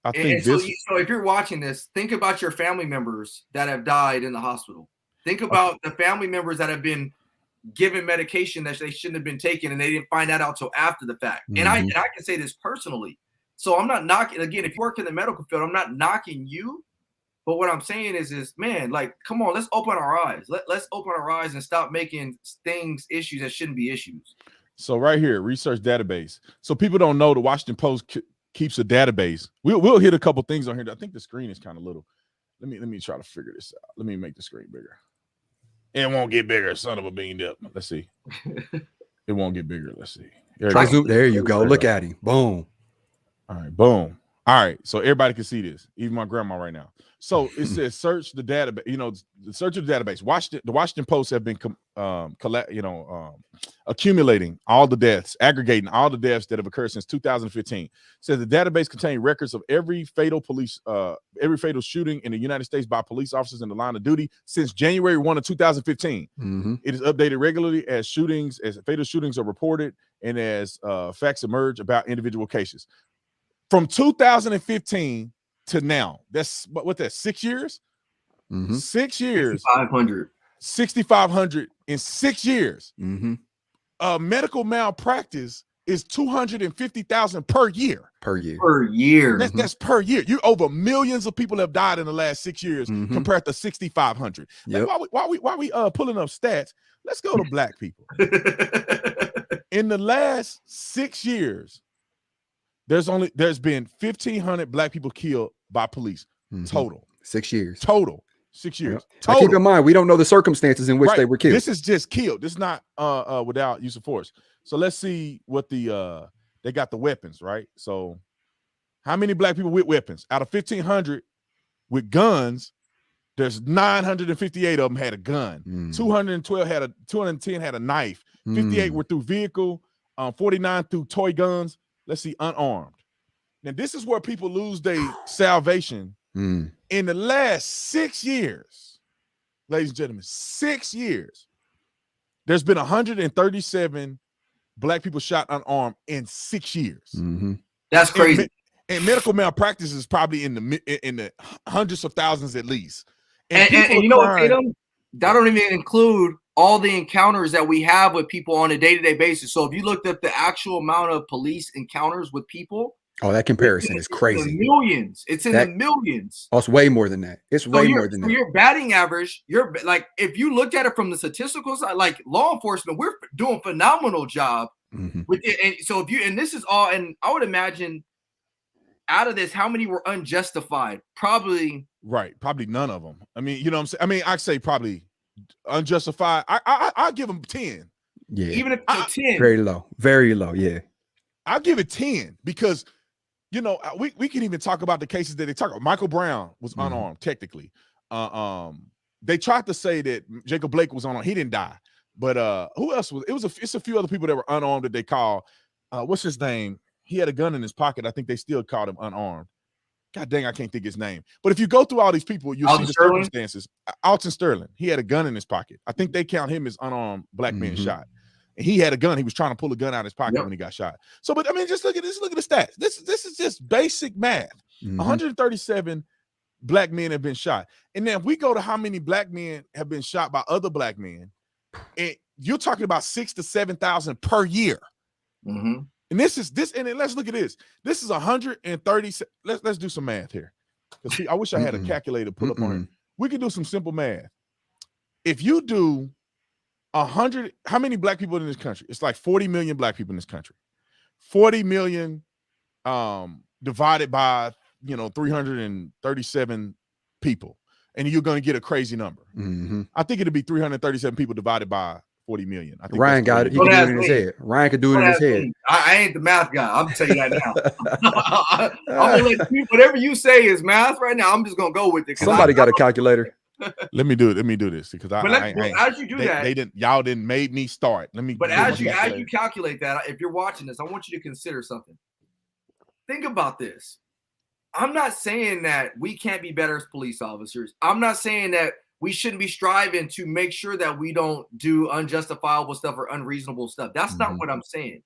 I think so if you're watching this, think about your family members that have died in the hospital. Think about the family members that have been given medication that they shouldn't have been taking, and they didn't find that out till after the fact. And I can say this personally. So I'm not knocking, again, if you work in the medical field, I'm not knocking you. But what I'm saying is man, like, come on, let's open our eyes. Let's open our eyes and stop making things issues that shouldn't be issues. So right here, research database. So people don't know the Washington Post keeps a database. We'll hit a couple things on here. I think the screen is kind of little. Let me try to figure this out. Let me make the screen bigger. It won't get bigger, son of a bean dip. Let's see. It won't get bigger. Let's see. There you go. Look at him. Boom. All right, boom. All right, so everybody can see this, even my grandma right now. So it says search the database. You know, search of the database. The Washington Post have been accumulating all the deaths, aggregating all the deaths that have occurred since 2015. It says the database contains records of every fatal shooting in the United States by police officers in the line of duty since January 1 of 2015. Mm-hmm. It is updated regularly as fatal shootings are reported and as facts emerge about individual cases. From 2015 to now, that's 6 years? Mm-hmm. 6 years. 6,500 in 6 years. Mm-hmm. Medical malpractice is 250,000 per year. Per year. That's per year. You over millions of people have died in the last 6 years compared to 6,500. Yep. While we pulling up stats, let's go to black people. In the last 6 years, there's been 1,500 black people killed by police total. 6 years. Total. 6 years. Yep. Now, keep in mind, we don't know the circumstances in which they were killed. This is just killed. This is not without use of force. So let's see what they got the weapons, right? So how many black people with weapons? Out of 1,500 with guns, there's 958 of them had a gun. 210 had a knife. 58 were through vehicle. 49 through toy guns. Let's see, unarmed. Now, this is where people lose their salvation. In the last 6 years, ladies and gentlemen, 6 years, there's been 137 black people shot unarmed in 6 years. That's crazy. And medical malpractice is probably in the hundreds of thousands at least. And you know what, Tatum? That don't even include all the encounters that we have with people on a day-to-day basis. So if you looked at the actual amount of police encounters with people, that comparison is crazy. In the millions. It's in the millions. Oh, it's way more than that. It's way more than that. Your batting average, like if you look at it from the statistical side, like law enforcement, we're doing a phenomenal job with it. And so and this is all, and I would imagine out of this, how many were unjustified? Probably none of them. I mean, you know what I'm saying? I mean, I'd say probably unjustified. I'll give them 10. Yeah. Even if 10. Very low. Yeah. I'll give it 10 because, you know, we can even talk about the cases that they talk about. Michael Brown was unarmed, technically. They tried to say that Jacob Blake was unarmed. He didn't die. But who else was? It's a few other people that were unarmed that they call. What's his name? He had a gun in his pocket. I think they still called him unarmed. God dang, I can't think his name. But if you go through all these people, you'll see the circumstances. Alton Sterling, he had a gun in his pocket. I think they count him as unarmed black man shot. And he had a gun. He was trying to pull a gun out of his pocket when he got shot. So, but I mean, just look at this. Look at the stats. This is just basic math. 137 black men have been shot. And then if we go to how many black men have been shot by other black men, and you're talking about 6,000 to 7,000 per year. And and then let's look at this. This is 130. Let's do some math here. Because I wish I had a calculator put up on it. We can do some simple math. If you do 100, how many black people in this country? It's like 40 million black people in this country. 40 million divided by 337 people, and you're going to get a crazy number. I think it'd be 337 people divided by 40 million. I think Ryan got it. He can do it in his head. Ryan could do it in his head. I ain't the math guy. I'm gonna tell you that now. I'm gonna let you, whatever you say is math right now. I'm just gonna go with it. Somebody got a calculator. Let me do it. Let me do this because as you do that, y'all didn't make me start. Let me. But as you calculate that, if you're watching this, I want you to consider something. Think about this. I'm not saying that we can't be better as police officers. I'm not saying that we shouldn't be striving to make sure that we don't do unjustifiable stuff or unreasonable stuff. That's not what I'm saying.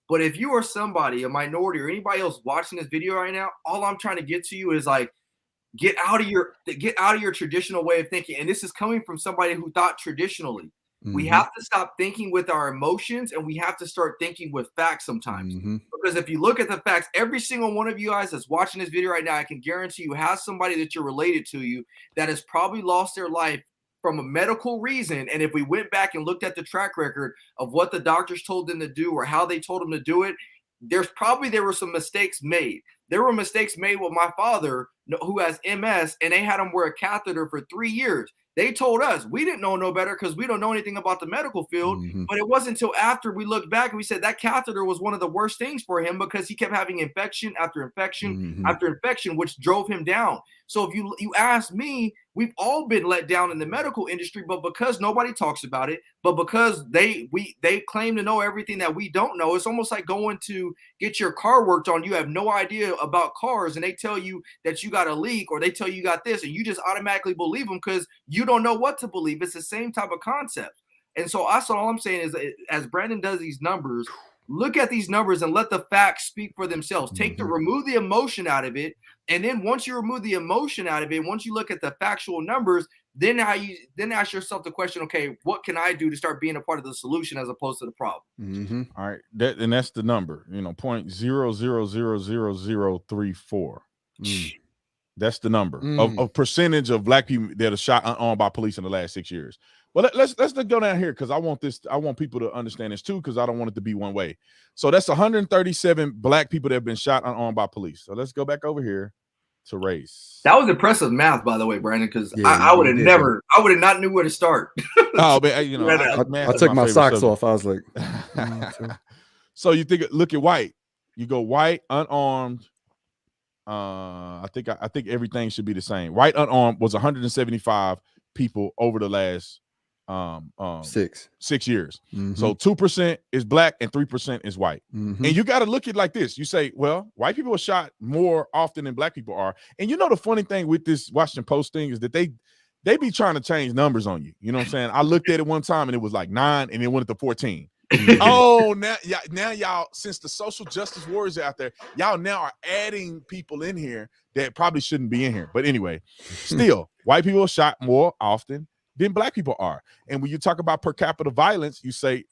But if you are somebody, a minority, or anybody else watching this video right now, all I'm trying to get to you is like, get out of your traditional way of thinking. And this is coming from somebody who thought traditionally. We have to stop thinking with our emotions, and we have to start thinking with facts sometimes. Because if you look at the facts, every single one of you guys that's watching this video right now, I can guarantee you has somebody that you're related to you that has probably lost their life from a medical reason. And if we went back and looked at the track record of what the doctors told them to do or how they told them to do it, there were some mistakes made. There were mistakes made with my father who has MS, and they had him wear a catheter for 3 years. They told us. We didn't know no better because we don't know anything about the medical field. But it wasn't until after we looked back and we said that catheter was one of the worst things for him because he kept having infection after infection after infection, which drove him down. So if you ask me, we've all been let down in the medical industry, but because nobody talks about it, but because they claim to know everything that we don't know, it's almost like going to get your car worked on. You have no idea about cars, and they tell you that you got a leak, or they tell you got this, and you just automatically believe them because you don't know what to believe. It's the same type of concept. And so all I'm saying is, as Brandon does these numbers, look at these numbers and let the facts speak for themselves. Remove the emotion out of it. And then once you remove the emotion out of it, once you look at the factual numbers, then ask yourself the question, okay, what can I do to start being a part of the solution as opposed to the problem? All right. That's the number, 0.000034. That's the number of percentage of black people that are shot unarmed by police in the last 6 years. Well, let's go down here because I want people to understand this too, because I don't want it to be one way. So that's 137 black people that have been shot unarmed by police. So let's go back over here to race. That was impressive math, by the way, Brandon, because I would have not knew where to start. Oh, but I took my socks off. I was like, so you look at white. You go white, unarmed. I think everything should be the same. White unarmed was 175 people over the last 6 years. So 2% is black and 3% is white. And you got to look at it like this. You say, well, white people are shot more often than black people are. And the funny thing with this Washington Post thing is that they be trying to change numbers on you. You know what I'm saying? I looked at it one time and it was like 9 and it went to 14. Oh, now y'all, since the social justice warriors are out there, y'all now are adding people in here that probably shouldn't be in here. But anyway, still, white people are shot more often than black people are. And when you talk about per capita violence, you say,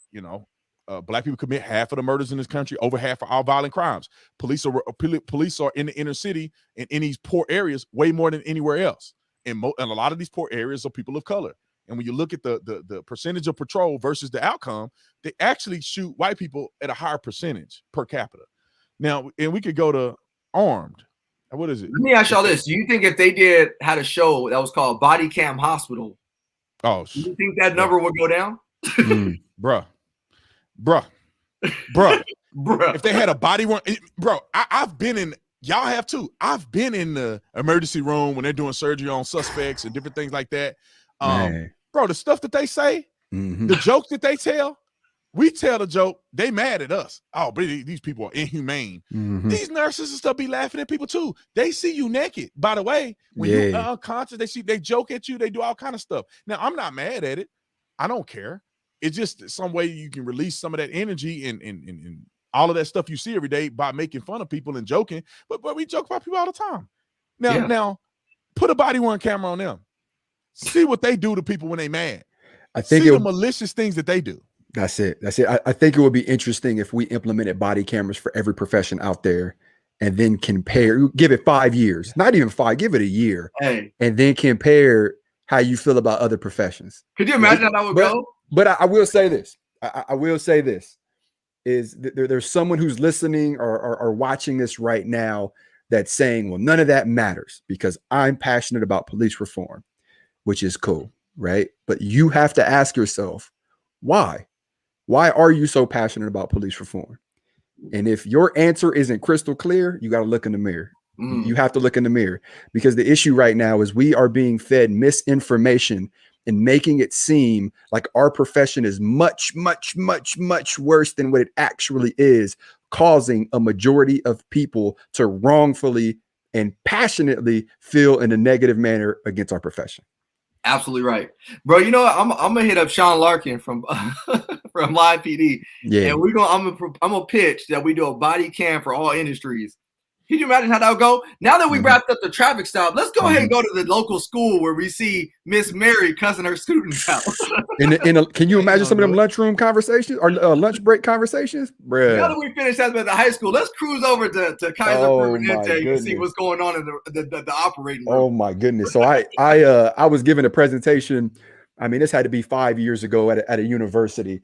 black people commit half of the murders in this country, over half of all violent crimes. Police are in the inner city and in these poor areas way more than anywhere else. And a lot of these poor areas are people of color. And when you look at the percentage of patrol versus the outcome, they actually shoot white people at a higher percentage per capita. Now, and we could go to armed. What is it? Let me ask y'all this. Do you think if they had a show that was called Body Cam Hospital, do you think that number would go down? Bruh. If they had a body worn, bro, I've been in, y'all have too. I've been in the emergency room when they're doing surgery on suspects and different things like that. Bro, the stuff that they say, the jokes that they tell, we tell the joke, they mad at us. Oh, but these people are inhumane. These nurses and stuff be laughing at people too. They see you naked. By the way, when you're unconscious, they joke at you. They do all kind of stuff. Now, I'm not mad at it. I don't care. It's just some way you can release some of that energy and all of that stuff you see every day by making fun of people and joking. But we joke about people all the time. Now, put a body-worn camera on them. See what they do to people when they mad. I think the malicious things that they do. That's it. I think it would be interesting if we implemented body cameras for every profession out there and then compare, give it 5 years, not even 5, give it a year, and then compare how you feel about other professions. Could you imagine how that would go? But I will say this. I will say this is there's someone who's listening or watching this right now that's saying, well, none of that matters because I'm passionate about police reform, which is cool, right? But you have to ask yourself, why? Why are you so passionate about police reform? And if your answer isn't crystal clear, you got to look in the mirror. You have to look in the mirror because the issue right now is we are being fed misinformation and making it seem like our profession is much, much, much, much worse than what it actually is, causing a majority of people to wrongfully and passionately feel in a negative manner against our profession. Absolutely right, bro. You know what? I'm gonna hit up Sean Larkin from from Live PD, and I'm gonna pitch that we do a body cam for all industries. Can you imagine how that would go? Now that we wrapped up the traffic stop, let's go ahead and go to the local school where we see Miss Mary cussing her students out. Can you imagine some of them lunchroom conversations or lunch break conversations? Bruh. Now that we finished that at the high school, let's cruise over to Kaiser Permanente and see what's going on in the operating room. Oh my goodness! So I was given a presentation. I mean, this had to be 5 years ago at a university.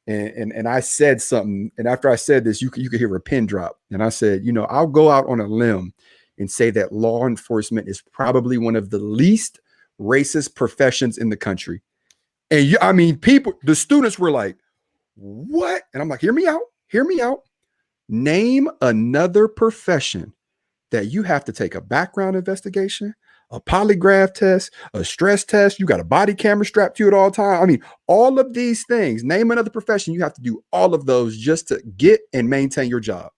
And I said something, and after I said this, you could hear a pin drop. And I said, I'll go out on a limb and say that law enforcement is probably one of the least racist professions in the country. And I mean, the students were like, what? And I'm like, hear me out. Name another profession that you have to take a background investigation, a polygraph test, a stress test. You got a body camera strapped to you at all time. I mean, all of these things. Name another profession. You have to do all of those just to get and maintain your job.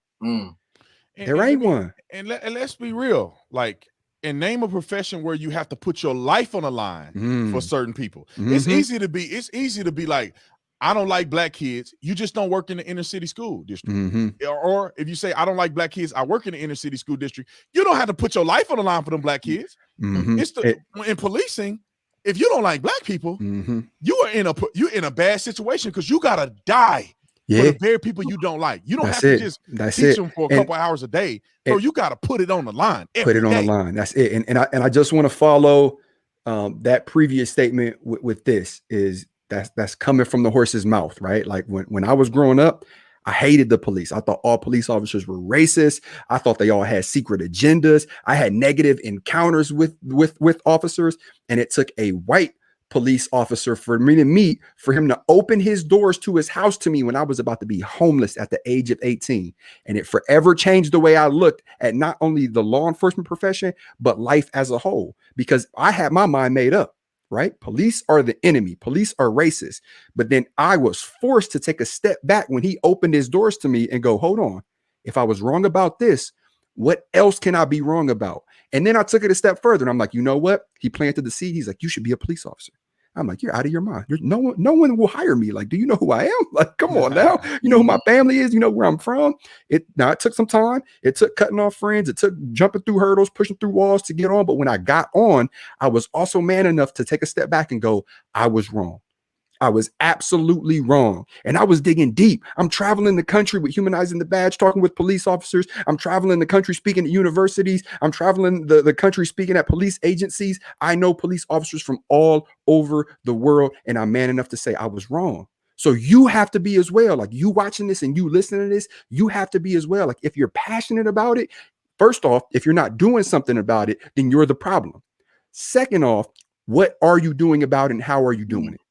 There ain't one. And let's be real. Like, and name a profession where you have to put your life on the line for certain people. It's easy to be like, I don't like black kids. You just don't work in the inner city school district. Or if you say, I don't like black kids, I work in the inner city school district. You don't have to put your life on the line for them black kids. It's in policing. If you don't like black people, you're in a bad situation because you gotta die for the very people you don't like. You don't have to just teach them for a couple hours a day. Bro, you got to put it on the line. Put it on the line. That's it. And I just want to follow that previous statement with this is that's coming from the horse's mouth, right? Like when I was growing up, I hated the police. I thought all police officers were racist. I thought they all had secret agendas. I had negative encounters with officers, and it took a white police officer for him to open his doors to his house to me when I was about to be homeless at the age of 18. And it forever changed the way I looked at not only the law enforcement profession, but life as a whole, because I had my mind made up, right? Police are the enemy. Police are racist. But then I was forced to take a step back when he opened his doors to me and go, hold on, if I was wrong about this, what else can I be wrong about? And then I took it a step further and I'm like, you know what? He planted the seed. He's like, you should be a police officer. I'm like, you're out of your mind. No one will hire me. Like, do you know who I am? Like, come on now. You know who my family is. You know where I'm from. It took some time. It took cutting off friends. It took jumping through hurdles, pushing through walls to get on. But when I got on, I was also man enough to take a step back and go, I was wrong. I was absolutely wrong. And I was digging deep. I'm traveling the country with Humanizing the Badge, talking with police officers. I'm traveling the country speaking at universities. I'm traveling the country speaking at police agencies. I know police officers from all over the world, and I'm man enough to say I was wrong. So you have to be as well. Like, you watching this and you listening to this, you have to be as well. Like, if you're passionate about it, first off, if you're not doing something about it, then you're the problem. Second off, what are you doing about it and how are you doing it?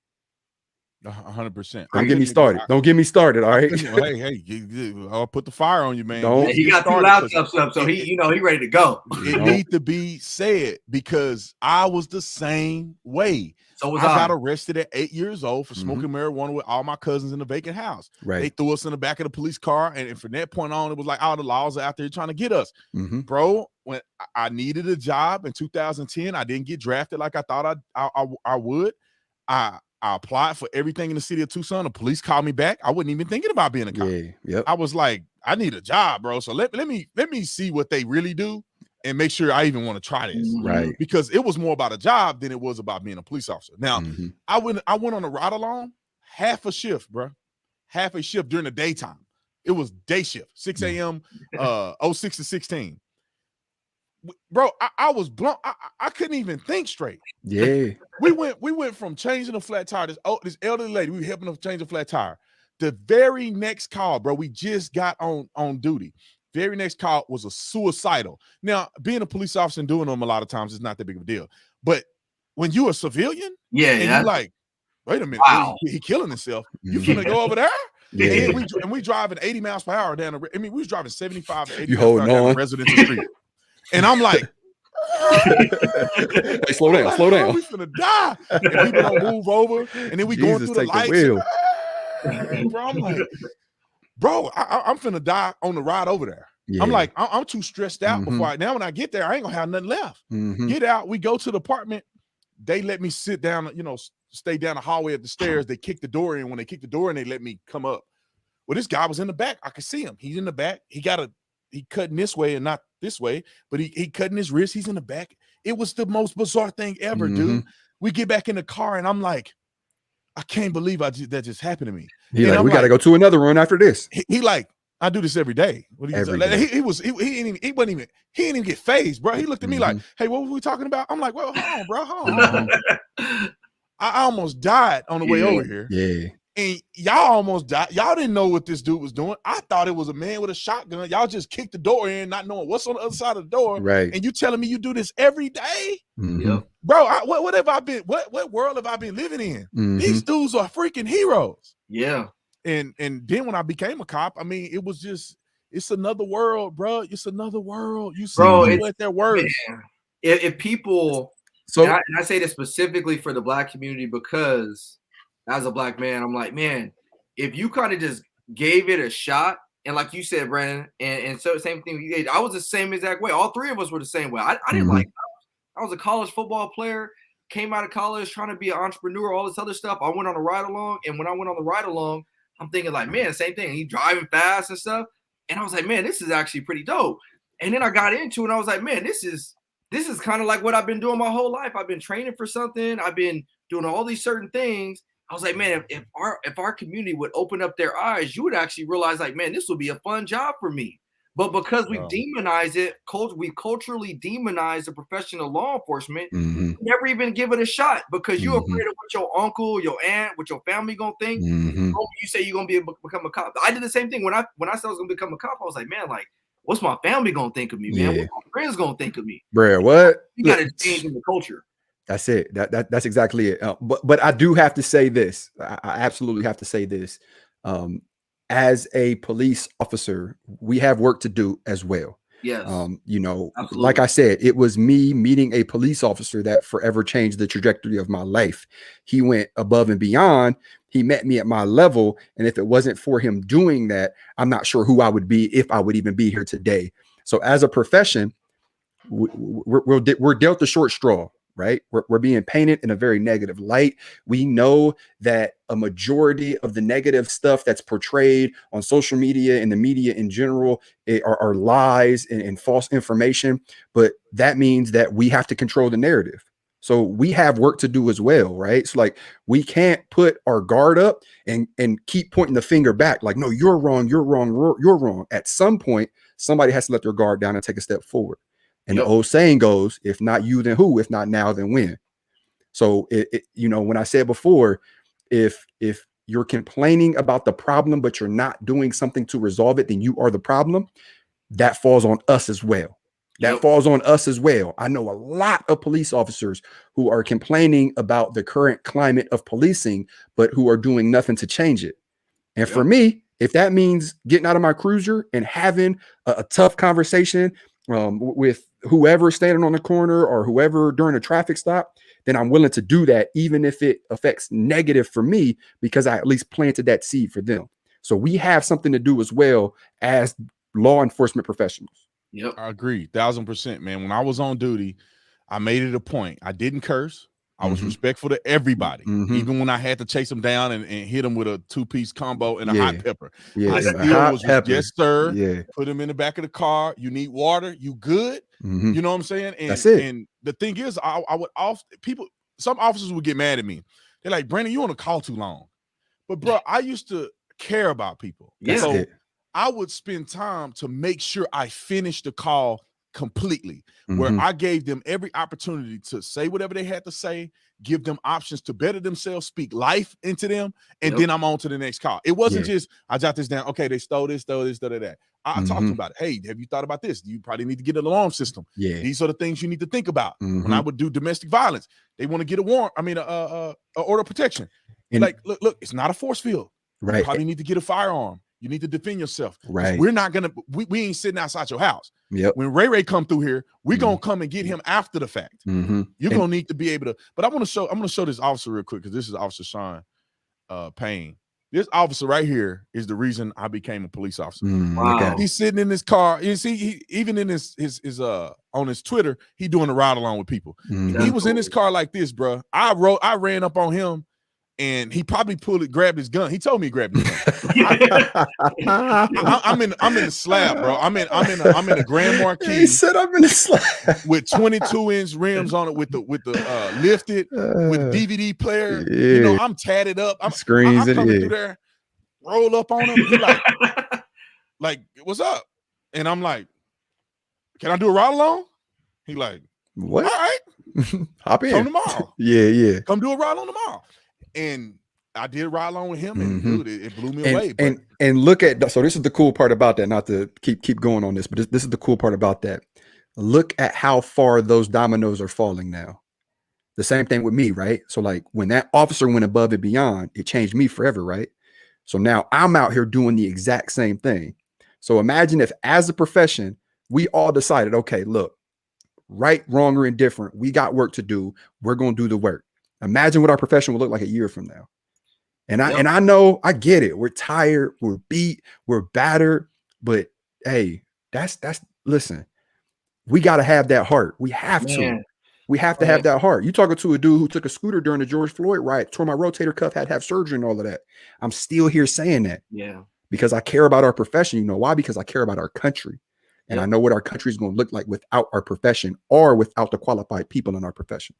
100%. Don't get me started. Don't get me started. All right. Hey, I'll put the fire on you, man. He got two laptops up, so he ready to go. It needs to be said because I was the same way. So was I got arrested at 8 years old for smoking marijuana with all my cousins in a vacant house. Right. They threw us in the back of the police car, and from that point on, it was like all the laws are out there trying to get us. Bro, when I needed a job in 2010, I didn't get drafted like I thought I would. I applied for everything in the city of Tucson. The police called me back. I wasn't even thinking about being a cop. I was like, I need a job, bro. So let me see what they really do and make sure I even want to try this. Right. Because it was more about a job than it was about being a police officer. Now, I went on a ride along, half a shift, bro. Half a shift during the daytime. It was day shift, 6 a.m., 06 to 16. Bro, I was blown. I couldn't even think straight. Yeah. We went from changing a flat tire. This elderly lady, we were helping her change a flat tire. The very next call, bro, we just got on duty. Very next call was a suicidal. Now, being a police officer and doing them a lot of times is not that big of a deal. But when you're a civilian, and you're like, wait a minute, he killing himself. You finna go over there? Yeah. And we driving 80 miles per hour down the. I mean, we was driving 75 to 80 you miles per holding hour down on the residential street. And I'm like, hey, slow down. We finna die. And people don't move over. And then we going through the lights. Bro, I'm like, bro, I'm finna die on the ride over there. Yeah. I'm like, I'm too stressed out before now when I get there, I ain't gonna have nothing left. Get out. We go to the apartment. They let me sit down, stay down the hallway at the stairs. They kick the door in. When they kick the door in, they let me come up. Well, this guy was in the back. I could see him. He's in the back. He cutting this way and not this way, but he cutting his wrist. He's in the back. It was the most bizarre thing ever, dude. We get back in the car and I'm like, I can't believe that just happened to me. He's like, we got to go to another run after this. He like, I do this every day. He didn't even get phased, bro. He looked at me like, hey, what were we talking about? I'm like, well, hold on, bro. Hold on. I almost died on the way over here. Yeah. And y'all almost died. Y'all didn't know what this dude was doing. I thought it was a man with a shotgun. Y'all just kicked the door in, not knowing what's on the other side of the door. Right. And you telling me you do this every day? Yep. Bro, what have I been? What world have I been living in? These dudes are freaking heroes. Yeah. And then when I became a cop, I mean, it was just, it's another world, bro. It's another world. You see people at their worst. If people, so and I say this specifically for the Black community, because as a Black man, I'm like, man, if you kind of just gave it a shot, and like you said, Brandon, and so same thing you gave, I was the same exact way. All three of us were the same way. I didn't like, I was a college football player, came out of college trying to be an entrepreneur, all this other stuff. I went on a ride along, and when I went on the ride along, I'm thinking like, man, same thing. He driving fast and stuff. And I was like, man, this is actually pretty dope. And then I got into it and I was like, man, this is kind of like what I've been doing my whole life. I've been training for something. I've been doing all these certain things. I was like, man, if our community would open up their eyes, you would actually realize like, man, this would be a fun job for me. But because we demonize it, we culturally demonize the profession of law enforcement, we never even give it a shot because you're afraid of what your uncle, your aunt, what your family gonna think. You say you're gonna become a cop. I did the same thing when I said I was gonna become a cop. I was like, man, like, what's my family gonna think of me, man? What's my friends gonna think of me? Bro, what? You gotta change in the culture. That's it. That's exactly it. But I do have to say this. I absolutely have to say this. As a police officer, we have work to do as well. Yes. You know, absolutely. Like I said, it was me meeting a police officer that forever changed the trajectory of my life. He went above and beyond. He met me at my level. And if it wasn't for him doing that, I'm not sure who I would be, if I would even be here today. So as a profession, we're dealt the short straw. Right. We're being painted in a very negative light. We know that a majority of the negative stuff that's portrayed on social media and the media in general are lies and false information. But that means that we have to control the narrative. So we have work to do as well. Right. So like we can't put our guard up and keep pointing the finger back like, no, you're wrong. You're wrong. You're wrong. At some point, somebody has to let their guard down and take a step forward. And the old saying goes, if not you, then who? If not now, then when? So, you know, when I said before, if you're complaining about the problem, but you're not doing something to resolve it, then you are the problem. That falls on us as well. That falls on us as well. I know a lot of police officers who are complaining about the current climate of policing, but who are doing nothing to change it. And for me, if that means getting out of my cruiser and having a tough conversation with whoever standing on the corner or whoever during a traffic stop, then I'm willing to do that, even if it affects negative for me, because I at least planted that seed for them. So we have something to do as well as law enforcement professionals. Yep, I agree, 1000%, man. When I was on duty, I made it a point. I didn't curse. I was respectful to everybody, even when I had to chase them down and hit them with a 2-piece combo and a hot pepper. I still was yes, sir. Put them in the back of the car. You need water? You good? You know what I'm saying? And that's it. And the thing is, I would some officers would get mad at me. They're like, Brandon, you on a call too long. But bro, I used to care about people. So I would spend time to make sure I finished the call completely, where I gave them every opportunity to say whatever they had to say, give them options to better themselves, speak life into them, and then I'm on to the next call. It wasn't just, I jot this down, okay, they stole this, that. I talked to them about it. Hey, have you thought about this? You probably need to get an alarm system. These are the things you need to think about. When I would do domestic violence, they want to get a warrant, a order of protection. And like, look, it's not a force field. You probably need to get a firearm. You need to defend yourself. We're not gonna, we ain't sitting outside your house. When Ray come through here, we're gonna come and get him after the fact. You're gonna need to be able to, but I'm gonna show this officer real quick, because this is Officer Sean Payne. This officer right here is the reason I became a police officer. Wow. He's sitting in his car. You see, he even in his on his Twitter, he doing a ride along with people. He was in his car like this, bro. I ran up on him. And he probably grabbed his gun. He told me he grabbed his gun. I'm in the slab, bro. I'm in a Grand Marquis. He said I'm in the slab with 22-inch rims on it, with the lifted, with DVD player. You know, I'm tatted up. I'm coming through there, roll up on him. He like, what's up? And I'm like, can I do a ride along? He like, what? All right, hop in. Come tomorrow. Yeah. Come do a ride on tomorrow. And I did ride along with him, and dude, it blew me and, away. But and look at, so this is the cool part about that, not to keep going on this, but this is the cool part about that. Look at how far those dominoes are falling now. The same thing with me, right? So like when that officer went above and beyond, it changed me forever, right? So now I'm out here doing the exact same thing. So imagine if as a profession, we all decided, okay, look, right, wrong, or indifferent, we got work to do. We're going to do the work. Imagine what our profession will look like a year from now. And I know, I get it. We're tired, we're beat, we're battered, but hey, that's listen, we got to have that heart. We have to. We have to have that heart. You talking to a dude who took a scooter during the George Floyd riot, tore my rotator cuff, had to have surgery and all of that. I'm still here saying that. Yeah. Because I care about our profession. You know why? Because I care about our country. And I know what our country is going to look like without our profession or without the qualified people in our profession.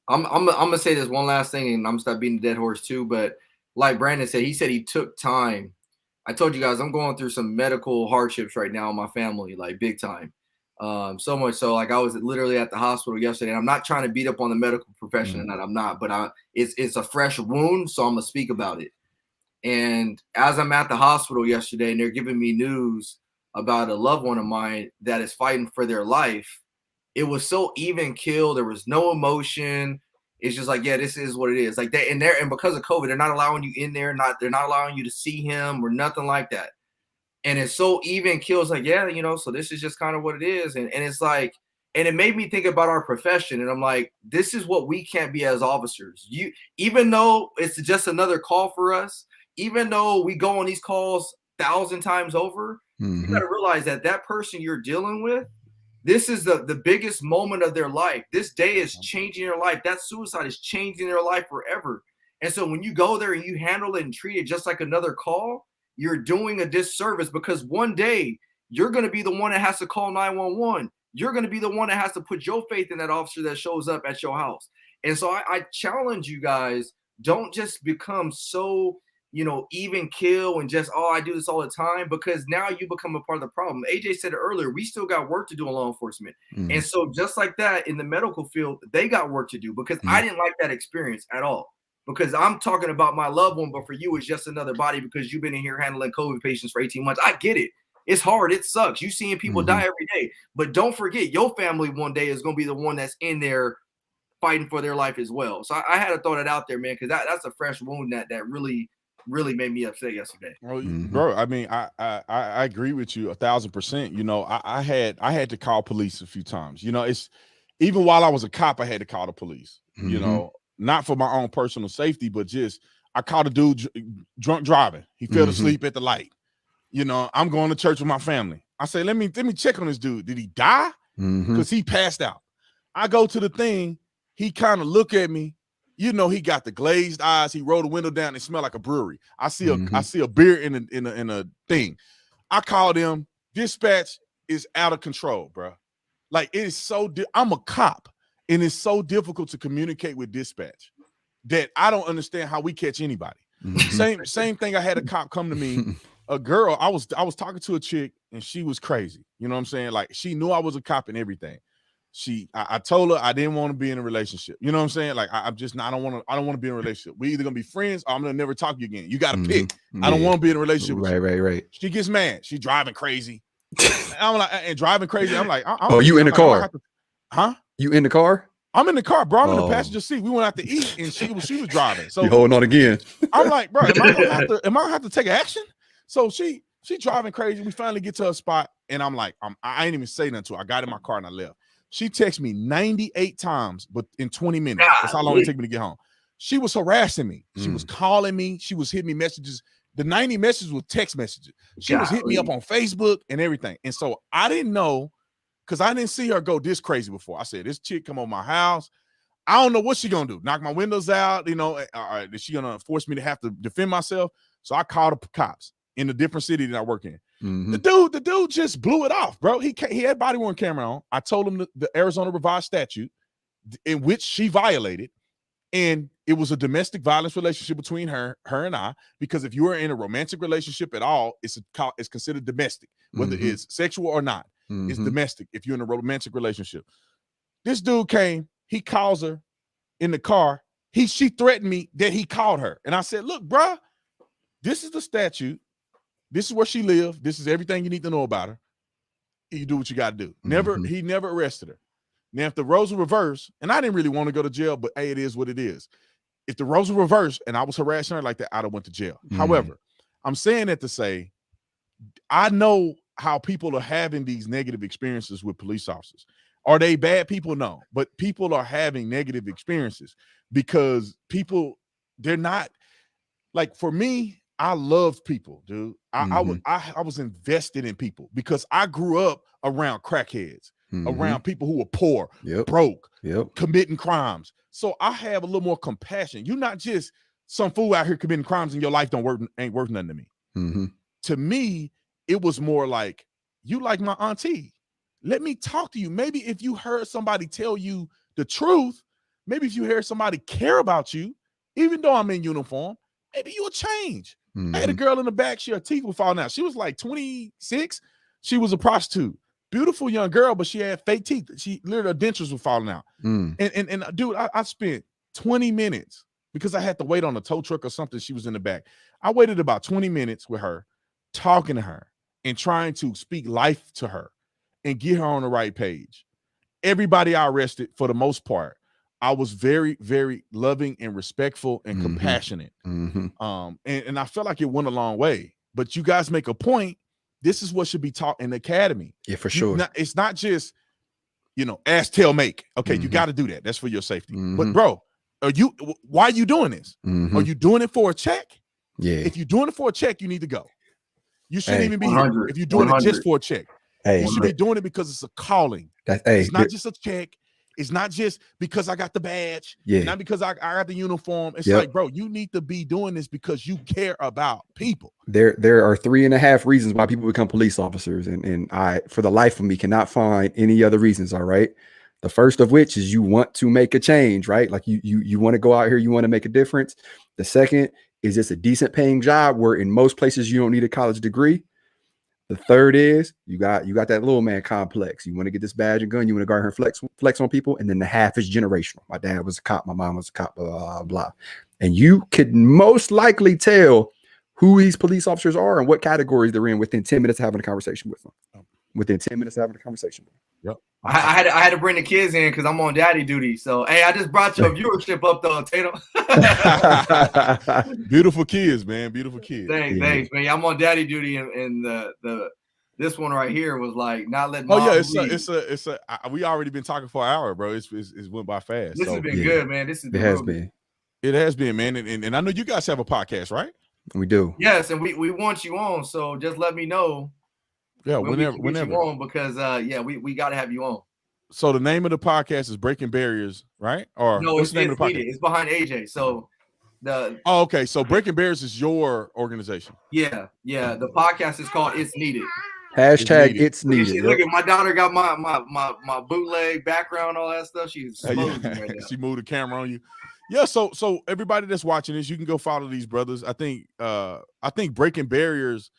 I'm gonna say this one last thing, and I'm gonna stop beating the dead horse too. But like Brandon said, he said he took time. I told you guys I'm going through some medical hardships right now in my family, like big time. So much so, like I was literally at the hospital yesterday. And I'm not trying to beat up on the medical profession, and that I'm not, but it's a fresh wound, so I'm gonna speak about it. And as I'm at the hospital yesterday, and they're giving me news about a loved one of mine that is fighting for their life, it was so even keel. There was no emotion. It's just like, yeah, this is what it is. Like and because of COVID, they're not allowing you in there. They're not allowing you to see him or nothing like that. And it's so even keel. It's like, yeah, so this is just kind of what it is. And it's like, and it made me think about our profession. And I'm like, this is what we can't be as officers. Even though it's just another call for us, even though we go on these calls 1,000 times over, you got to realize that person you're dealing with, this is the biggest moment of their life. This day is changing their life. That suicide is changing their life forever. And so when you go there and you handle it and treat it just like another call, you're doing a disservice, because one day you're going to be the one that has to call 911. You're going to be the one that has to put your faith in that officer that shows up at your house. And so I challenge you guys, don't just become so, even kill and just, I do this all the time, because now you become a part of the problem. AJ said it earlier, we still got work to do in law enforcement. And so just like that in the medical field, they got work to do, because I didn't like that experience at all. Because I'm talking about my loved one, but for you, it's just another body because you've been in here handling COVID patients for 18 months. I get it. It's hard. It sucks. You're seeing people die every day. But don't forget, your family one day is going to be the one that's in there fighting for their life as well. So I had to throw that out there, man, because that's a fresh wound that really, really made me upset yesterday. Well, bro, I mean, I agree with you 1,000%. I had to call police a few times. It's even while I was a cop, I had to call the police, not for my own personal safety, but just I caught a dude drunk driving. He fell asleep at the light. I'm going to church with my family. I say, let me check on this dude. Did he die? Because he passed out. I go to the thing. He kind of look at me. He got the glazed eyes. He rolled the window down. It smelled like a brewery. I see a beer in a thing. I called him. Dispatch is out of control, bro. Like, it is so. I'm a cop. And it's so difficult to communicate with dispatch that I don't understand how we catch anybody. Same thing. I had a cop come to me, a girl. I was talking to a chick, and she was crazy. You know what I'm saying? Like, she knew I was a cop and everything. I told her I didn't want to be in a relationship. You know what I'm saying? Like, I don't want to be in a relationship. We either gonna be friends or I'm gonna never talk to you again. You got to pick. I don't want to be in a relationship with you. Right. She gets mad. She driving crazy. I'm like, and driving crazy. I'm like, you in the car? Huh? You in the car? I'm in the car, bro. I'm in the passenger seat. We went out to eat, and she was driving. So you holding on again? I'm like, bro, am I gonna have to take action? So she driving crazy. We finally get to a spot, and I'm like, I ain't even say nothing to her. I got in my car and I left. She texted me 98 times, but in 20 minutes. That's how long it took me to get home. She was harassing me. She was calling me. She was hitting me messages. The 90 messages were text messages. She was hitting me up on Facebook and everything. And so I didn't know, because I didn't see her go this crazy before. I said, this chick come on my house. I don't know what she gonna do. Knock my windows out, is she gonna force me to have to defend myself? So I called the cops in a different city that I work in. The dude just blew it off, bro. He had body worn camera on. I told him the Arizona revised statute in which she violated, and it was a domestic violence relationship between her and I, because if you are in a romantic relationship at all, it's considered domestic, whether it's sexual or not. It's domestic if you're in a romantic relationship. This dude came, he calls her in the car, She threatened me that he called her. And I said, look, bruh, this is the statute. This is where she lived. This is everything you need to know about her. You do what you got to do. He never arrested her. Now, if the roles were reversed, and I didn't really want to go to jail, but hey, it is what it is. If the roles were reversed and I was harassing her like that, I'd have went to jail. However, I'm saying that to say, I know how people are having these negative experiences with police officers. Are they bad people? No, but people are having negative experiences because people, they're not like, for me, I love people, dude. I was invested in people because I grew up around crackheads, around people who were poor, broke, committing crimes. So I have a little more compassion. You're not just some fool out here committing crimes and your life ain't worth nothing to me. To me, it was more like, you like my auntie. Let me talk to you. Maybe if you heard somebody tell you the truth, maybe if you heard somebody care about you, even though I'm in uniform, maybe you'll change. I had a girl in the back, her teeth were falling out. She was like 26. She was a prostitute. Beautiful young girl, but she had fake teeth. She literally, her dentures were falling out. And dude, I spent 20 minutes because I had to wait on a tow truck or something. She was in the back. I waited about 20 minutes with her, talking to her and trying to speak life to her and get her on the right page. Everybody I arrested, for the most part, I was very, very loving and respectful and compassionate. And I felt like it went a long way. But you guys make a point. This is what should be taught in the academy. Yeah, for sure. It's not just, ask, tell, make. Okay, you got to do that. That's for your safety. But bro, why are you doing this? Are you doing it for a check? Yeah. If you're doing it for a check, you need to go. You shouldn't even be here. If you're doing it just for a check, you should be doing it because it's a calling. It's not just a check. It's not just because I got the badge, not because I got the uniform. It's like, bro, you need to be doing this because you care about people. There are 3.5 reasons why people become police officers, and I, for the life of me, cannot find any other reasons. All right. The first of which is you want to make a change, right? Like you want to go out here, you want to make a difference. The second is it's a decent paying job where in most places you don't need a college degree. The third is you got that little man complex. You want to get this badge and gun. You want to go out here and flex on people. And then the half is generational. My dad was a cop. My mom was a cop, blah, blah, blah. And you could most likely tell who these police officers are and what categories they're in within 10 minutes of having a conversation with them. Within 10 minutes of having a conversation with them. Yep. I had to bring the kids in because I'm on daddy duty. So, hey, I just brought your viewership up, though, Tatum. Beautiful kids, man. Beautiful kids. Thanks, man. I'm on daddy duty, and this one right here was like not letting. It's we already been talking for an hour, bro. It's went by fast. This has been good, man. It has been, man. And I know you guys have a podcast, right? We do. Yes, and we want you on. So just let me know. Yeah, whenever you on, because we got to have you on. So the name of the podcast is Breaking Barriers, right? Or no, it's the name of the podcast? It's behind AJ. So okay. So Breaking Barriers is your organization. Yeah. The podcast is called It's Needed. Hashtag It's Needed. Look at my daughter got my bootleg background, all that stuff. She's right now. She moved the camera on you. Yeah. So everybody that's watching this, you can go follow these brothers. I think Breaking Barriers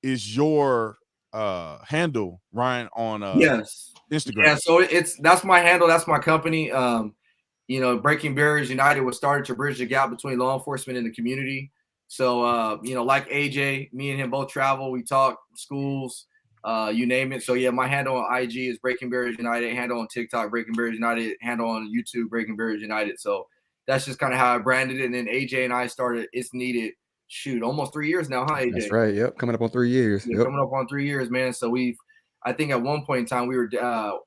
is your handle, Ryan, on Instagram. Yeah, so that's my handle, that's my company. Breaking Barriers United was started to bridge the gap between law enforcement and the community. So like AJ, me and him both travel, we talk schools, you name it. So yeah, my handle on IG is Breaking Barriers United, handle on TikTok Breaking Barriers United, handle on YouTube Breaking Barriers United. So that's just kind of how I branded it. And then AJ and I started It's Needed. Shoot, almost 3 years now, huh, AJ? That's right. Yep, coming up on 3 years. Yeah, coming up on 3 years, man. So I think at one point in time we were the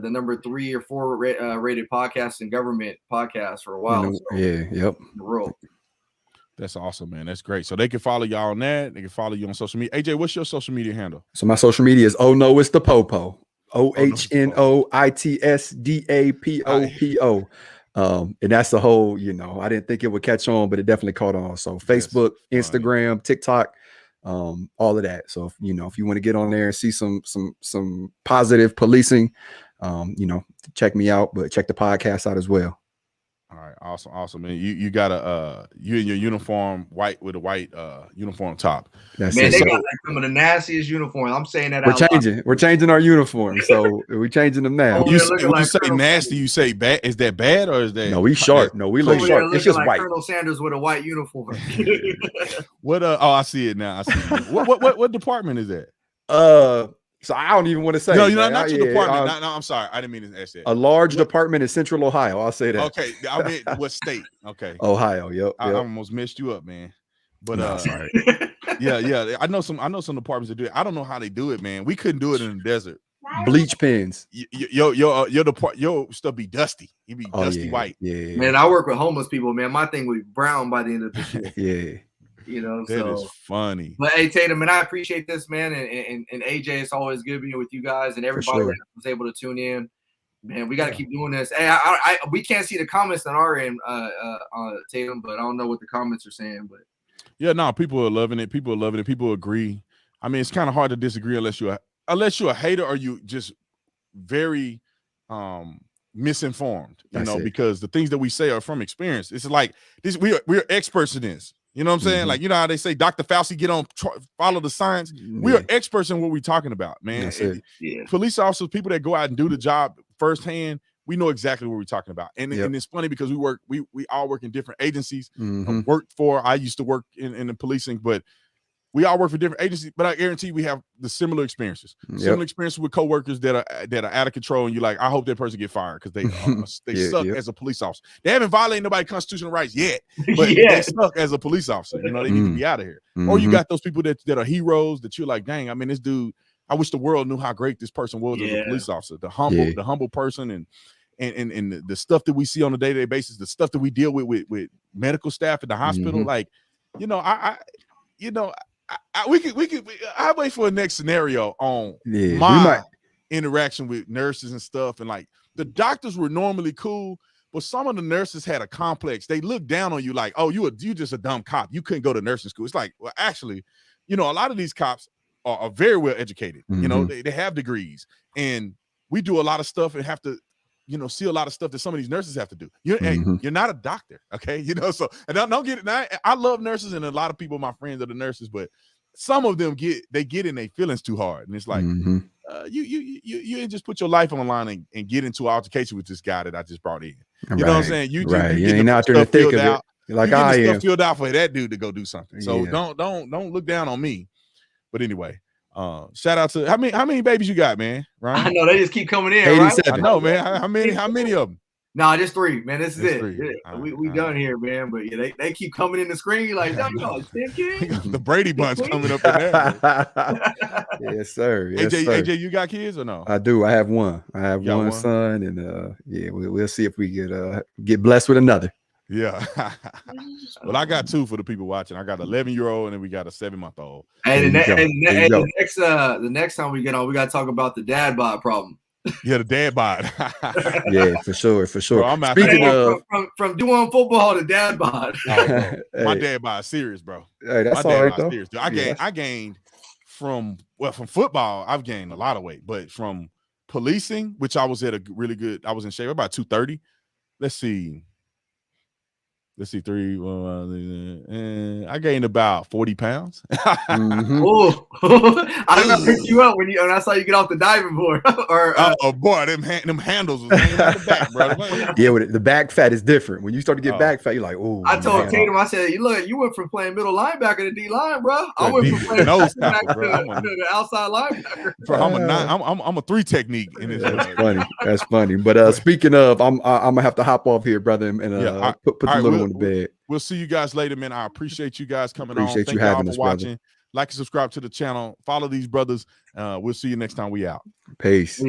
number 3 or 4 rated podcast and government podcast for a while. In the world. That's awesome, man. That's great. So they can follow y'all on that. They can follow you on social media. AJ, what's your social media handle? So my social media is no, it's the Popo. OHNOITSDAPOPO. And that's the whole, I didn't think it would catch on, but it definitely caught on. So Facebook, Instagram, TikTok, all of that. So if you want to get on there and see some positive policing, check me out, but check the podcast out as well. All right, awesome, man. You got a you in your uniform, white with a white uniform top. That's Man, it. they So got like some of the nastiest uniforms. I'm saying that we're out loud. changing. We're changing our uniform. So we're changing them now. Oh, You yeah, say, looking when you like say Colonel nasty, Sanders. you say bad. Is that bad or is that No, we sharp. No, we look Over there sharp. looking It's just like white. Colonel Sanders with a white uniform. What oh, I see it now. I see it. What department is that? So I don't even want to say. No, you know, man. not your department. No, I'm sorry. I didn't mean to ask that. A large department in Central Ohio. I'll say that. Okay, I mean what state? Okay, Ohio. Yep. I almost messed you up, man. But sorry. yeah. I know some departments that do it. I don't know how they do it, man. We couldn't do it in the desert. Bleach pens. Your stuff be dusty. You be dusty white. Yeah. Man, I work with homeless people, man. My thing was brown by the end of the shift. Yeah. You know, That so is funny. But hey, Tatum, and I appreciate this, man. And AJ, it's always good being with you guys and everybody sure. that was able to tune in. Man, we got to keep doing this. Hey, we can't see the comments on our end, Tatum, but I don't know what the comments are saying. But yeah, no, people are loving it. People are loving it. People agree. I mean, it's kind of hard to disagree unless you're a hater or you just very misinformed, because the things that we say are from experience. It's like this. We're experts in this. You know what I'm saying? Like, you know how they say Dr. Fauci, get on, follow the science. We are experts in what we're talking about, man. Police officers, people that go out and do the job firsthand, we know exactly what we're talking about. And it's funny because we all work in different agencies. I used to work in the policing, but we all work for different agencies, but I guarantee we have the similar experiences. Similar experiences with coworkers that are out of control, and you're like, I hope that person get fired because they suck as a police officer. They haven't violated nobody's constitutional rights yet, but they suck as a police officer. You know, they need to be out of here. Or you got those people that are heroes that you're like, dang, I mean, this dude, I wish the world knew how great this person was as a police officer. The humble person and the stuff that we see on a day-to-day basis, the stuff that we deal with medical staff at the hospital, like, I wait for a next scenario on my interaction with nurses and stuff. And like the doctors were normally cool, but some of the nurses had a complex. They looked down on you like, oh, you just a dumb cop. You couldn't go to nursing school. It's like, well, actually, a lot of these cops are very well educated. You know, they have degrees, and we do a lot of stuff and have to, see a lot of stuff that some of these nurses have to do. You're not a doctor, okay? So, and don't get it. I love nurses, and a lot of people, my friends, are the nurses, but some of them get in their feelings too hard, and it's like, you just put your life on the line and get into an altercation with this guy that I just brought in. You know what I'm saying? You ain't out there to think of it. Like I am. Stuff filled out for that dude to go do something. So don't look down on me. But anyway. Shout out to how many babies you got, man? Ryan? I know they just keep coming in. 87. Right? I know, man. How many of them? Nah, just 3, man. This is it. Yeah, we done here, man. But yeah, they keep coming in the screen like, no, like 10 kids. The Brady Bunch coming up in there. Yes, sir. Yes, sir. AJ, you got kids or no? I do. I have one. I have one son, and we'll see if we get blessed with another. Yeah. Well, I got 2 for the people watching. I got an 11-year-old and then we got a 7-month-old. And the next time we get on, we got to talk about the dad bod problem. Yeah, the dad bod. Yeah, for sure. Bro, I'm Speaking of from doing football to dad bod. My dad bod is serious, bro. Hey, that's all right though. Serious, I gained from football. I've gained a lot of weight, but from policing, which I was at I was in shape about 230. Let's see, 3. I gained about 40 pounds. Oh, I didn't pick you up when I saw you get off the diving board. Oh boy, them handles was hanging out the back, bro. Yeah, the back fat is different. When you start to get back fat, you're like, oh. I told Tatum, I said, you went from playing middle linebacker to D line, bro. I went from playing nose back tackle, to the outside linebacker. Bro, I'm a 3 technique in this. That's funny. But speaking of, I'm gonna have to hop off here, brother, and put the little one to bed. We'll see you guys later, man. I appreciate you guys coming on. Thank you having us, watching. Brother. Like and subscribe to the channel. Follow these brothers. We'll see you next time we out. Peace.